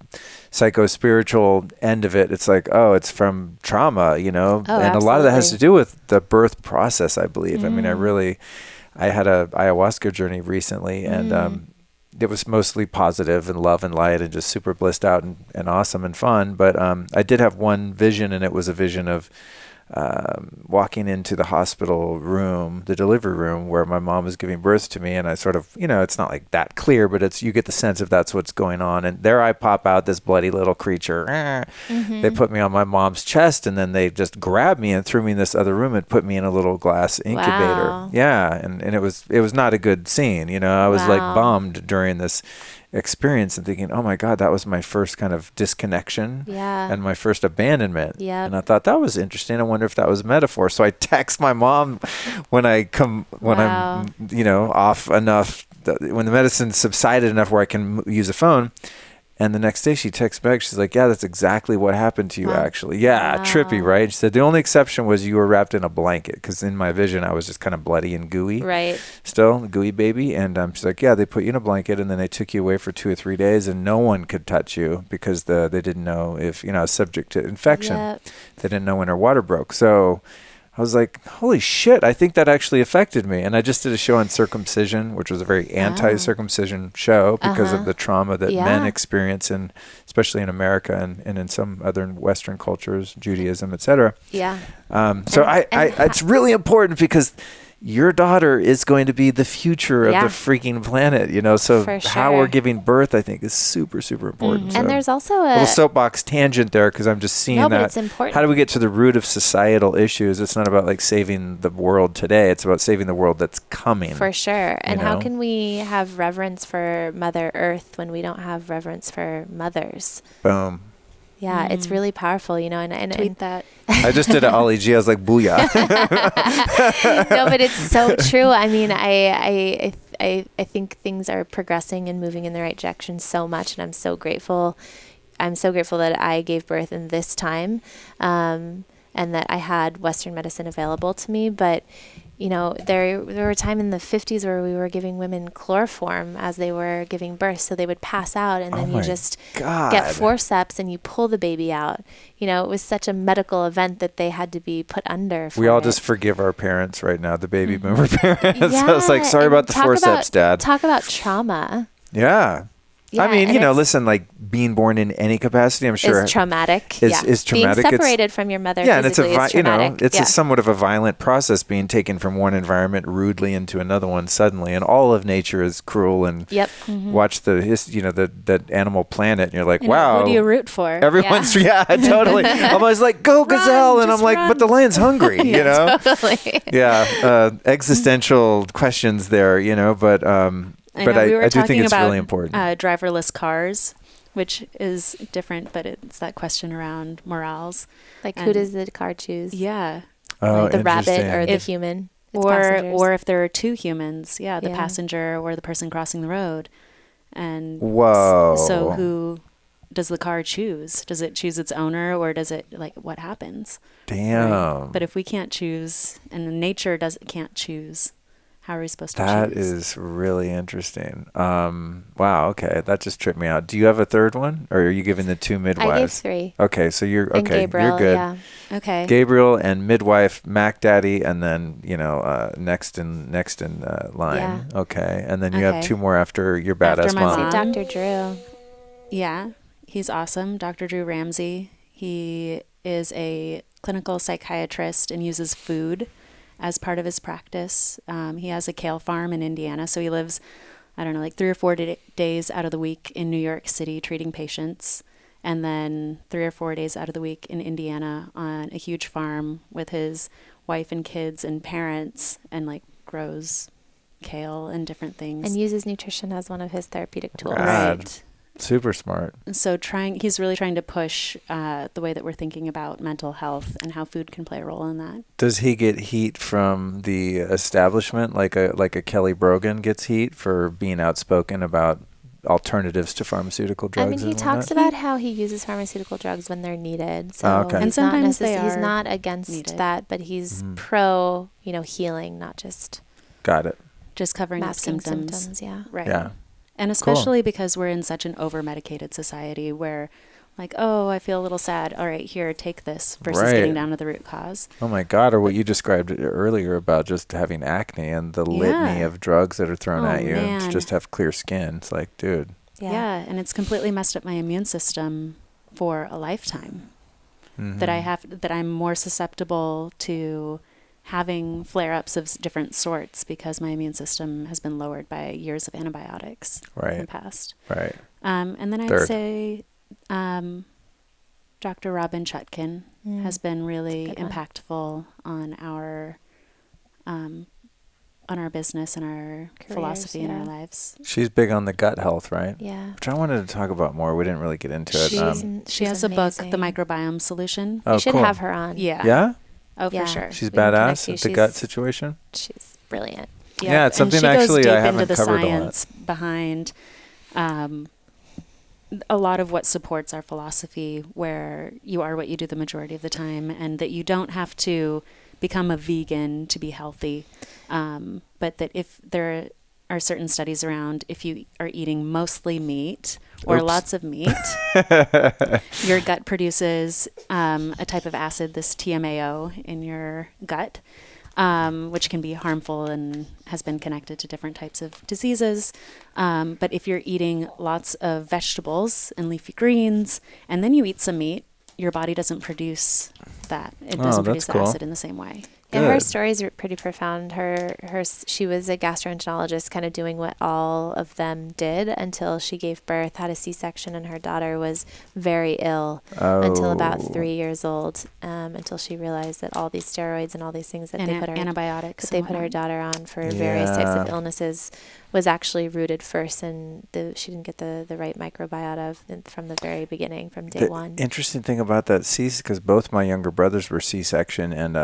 psycho-spiritual end of it, it's like, oh, it's from trauma, and a lot of that has to do with the birth process, I believe. I mean, I had a ayahuasca journey recently, and it was mostly positive and love and light and just super blissed out and awesome and fun. But I did have one vision, and it was a vision of walking into the hospital room, the delivery room where my mom was giving birth to me. And I sort of, it's not like that clear, but you get the sense of that's what's going on. And there I pop out, this bloody little creature. They put me on my mom's chest, and then they just grabbed me and threw me in this other room and put me in a little glass incubator. Wow. Yeah. And it was not a good scene. I was like Wow. bummed during this experience and thinking, oh my God, that was my first kind of disconnection and my first abandonment. Yep. And I thought that was interesting. I wonder if that was a metaphor. So I text my mom when I'm off enough, when the medicine subsided enough where I can use a phone. And the next day she texts back. She's like, yeah, that's exactly what happened to you, actually. Yeah, Wow. trippy, right? She said, the only exception was you were wrapped in a blanket, because in my vision, I was just kind of bloody and gooey. Right. Still, gooey baby. And she's like, yeah, they put you in a blanket, and then they took you away for 2 or 3 days, and no one could touch you because they didn't know if, I was subject to infection. Yep. They didn't know when her water broke. So I was like, holy shit, I think that actually affected me. And I just did a show on circumcision, which was a very anti-circumcision show because of the trauma that men experience, especially in America and in some other Western cultures, Judaism, etc. Yeah. It's really important because your daughter is going to be the future of the freaking planet, so For how sure. we're giving birth, I think, is super, super important. So And there's also a little soapbox tangent there, because I'm just seeing but that. it's important. How do we get to the root of societal issues? It's not about like saving the world today. It's about saving the world that's coming. For sure. And you how know? can we have reverence for Mother Earth when we don't have reverence for mothers? Boom. Yeah, it's really powerful, and Tweet that. I just did an Ollie G. I was like, booyah. no, but it's so true. I mean, I think things are progressing and moving in the right direction so much, and I'm so grateful. I'm so grateful that I gave birth in this time, and that I had Western medicine available to me. But there were a time in the 50s where we were giving women chloroform as they were giving birth, so they would pass out, and then you just get forceps and you pull the baby out. It was such a medical event that they had to be put under. We all just forgive our parents right now, the baby boomer parents. I was like, sorry and about the forceps, Dad. Talk about trauma. Yeah. Yeah, I mean, and listen, like being born in any capacity, I'm sure is traumatic. Is traumatic. Being separated from your mother. Yeah, and it's is traumatic. it's a somewhat of a violent process, being taken from one environment rudely into another one suddenly, and all of nature is cruel. And watch the Animal Planet, and you're like, wow, Who do you root for? Everyone's totally. I'm always like, go gazelle, and I'm like, but the lion's hungry, Totally. Existential questions there, but I do think it's really important. Driverless cars, which is different, but it's that question around morals. Like, who does the car choose? Yeah. Like the rabbit or the human? Or if there are 2 humans, the passenger or the person crossing the road. And so who does the car choose? Does it choose its owner, or does it, what happens? Damn. Right? But if we can't choose, and nature can't choose, how are we supposed to choose? That is really interesting. Wow. Okay. That just tripped me out. Do you have a third one, or are you giving the 2 midwives? I gave 3. Okay. So you're and okay. Gabriel, You're good. Yeah. Okay. Gabriel and midwife, Mac Daddy, and then next in line. Yeah. Okay. And then you have 2 more after your badass After my mom. mom. Dr. Drew. Yeah, he's awesome. Dr. Drew Ramsey. He is a clinical psychiatrist and uses food as part of his practice. He has a kale farm in Indiana, so he lives, I don't know, like 3 or 4 days out of the week in New York City treating patients, and then 3 or 4 days out of the week in Indiana on a huge farm with his wife and kids and parents, and like grows kale and different things. And uses nutrition as one of his therapeutic tools. Right. Super smart. So he's really trying to push the way that we're thinking about mental health and how food can play a role in that. Does he get heat from the establishment, like a Kelly Brogan gets heat for being outspoken about alternatives to pharmaceutical drugs? I mean, he talks about how he uses pharmaceutical drugs when they're needed. So okay. And sometimes he's not against needed. that, but he's pro, healing, not just Got it. Just covering up masking symptoms. Yeah. Right. Yeah. And especially because we're in such an over-medicated society where, like, oh, I feel a little sad. All right, here, take this, versus getting down to the root cause. Oh, my God. Or what you described earlier about just having acne and the litany of drugs that are thrown at you to just have clear skin. It's like, dude. Yeah, and it's completely messed up my immune system for a lifetime. Mm-hmm. That I'm more susceptible to having flare-ups of different sorts because my immune system has been lowered by years of antibiotics in the past. Right. And then I'd say Dr. Robin Chutkin has been really impactful on our business and our philosophy in our lives. She's big on the gut health, right? Yeah. Which I wanted to talk about more. We didn't really get into it. She has a book, The Microbiome Solution. Oh, you should cool. have her on. Yeah. Yeah? Oh, for sure. She's badass at the gut situation? She's brilliant. Yeah, it's something and she actually goes deep I haven't into the covered science behind a lot of what supports our philosophy, where you are what you do the majority of the time, and that you don't have to become a vegan to be healthy, but that if there are certain studies around, if you are eating mostly meat or lots of meat, your gut produces a type of acid, this TMAO, in your gut, which can be harmful and has been connected to different types of diseases. But if you're eating lots of vegetables and leafy greens, and then you eat some meat, your body doesn't produce that. It doesn't produce the acid in the same way. And her stories are pretty profound. She was a gastroenterologist, kind of doing what all of them did until she gave birth, had a C-section, and her daughter was very ill until about 3 years old, until she realized that all these steroids and all these things that they put her antibiotics that they put her daughter on for various types of illnesses was actually rooted first, and she didn't get the right microbiota from the very beginning, from day one. Interesting thing about that because both my younger brothers were C-section, and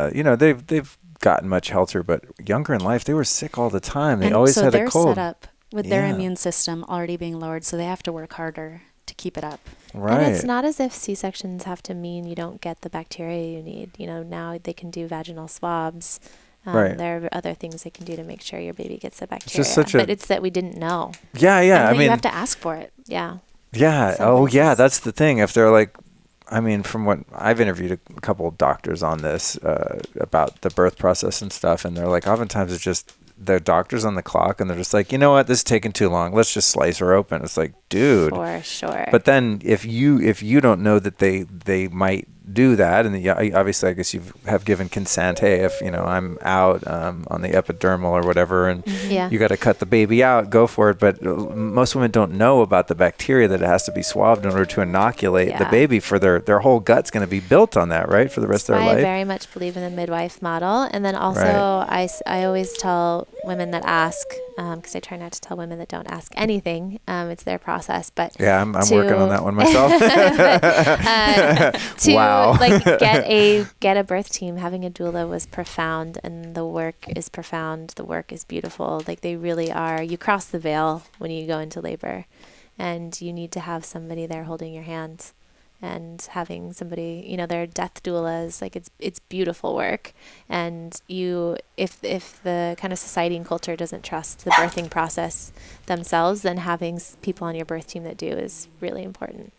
they've gotten much healthier, but younger in life they were sick all the time. They always had a cold. They're set up with their immune system already being lowered, so they have to work harder to keep it up. Right. And it's not as if C-sections have to mean you don't get the bacteria you need. Now they can do vaginal swabs. There are other things they can do to make sure your baby gets the bacteria. But it's that we didn't know. Yeah. And you have to ask for it. Yeah. Yeah. That's the thing. If they're like, from what I've interviewed a couple of doctors on this about the birth process and stuff, and they're like, oftentimes it's just the doctor's on the clock, and they're just like, you know what, this is taking too long. Let's just slice her open. It's like, dude. For sure. But then if you don't know that they might do that, and obviously I guess you have given consent. Hey, if I'm out on the epidermal or whatever, and you got to cut the baby out, go for it. But most women don't know about the bacteria that it has to be swabbed in order to inoculate the baby for their whole gut's going to be built on that, right, for the rest of their life. I very much believe in the midwife model, and then also I always tell women that ask, because I try not to tell women that don't ask anything. It's their process, but I'm working on that one myself. Get a birth team. Having a doula was profound, and the work is profound. The work is beautiful. Like, they really are. You cross the veil when you go into labor, and you need to have somebody there holding your hand, and having somebody, they're death doulas. Like, it's beautiful work. And if the kind of society and culture doesn't trust the birthing process themselves, then having people on your birth team that do is really important.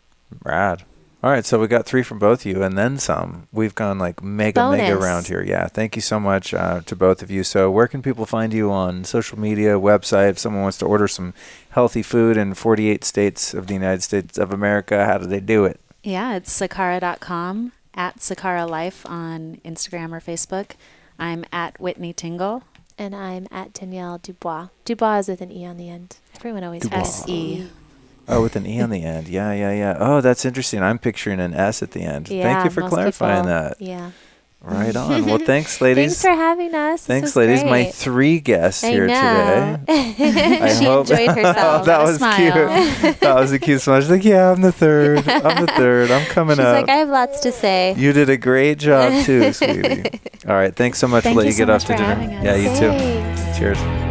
Rad. All right, so we got 3 from both of you and then some. We've gone like mega around here. Yeah, thank you so much to both of you. So where can people find you on social media, website? If someone wants to order some healthy food in 48 states of the United States of America, how do they do it? Yeah, it's sakara.com, at Sakara Life on Instagram or Facebook. I'm at Whitney Tingle. And I'm at Danielle DuBoise. DuBoise is with an E on the end. Everyone always has S-E. Oh, with an E on the end. Yeah. Oh, that's interesting. I'm picturing an S at the end. Yeah, Thank you for clarifying that. Yeah. Right on. Well, thanks, ladies. Thanks for having us. Thanks, ladies. Great. My 3 guests here today. She enjoyed herself. That was cute. That was a cute smile. She's like, yeah, I'm the third. I'm coming She's up. like, I have lots to say. You did a great job, too, sweetie. All right. Thanks so much. Thank I'll let you you get so off much to for dinner. having us. Yeah, you Thanks. too. Cheers.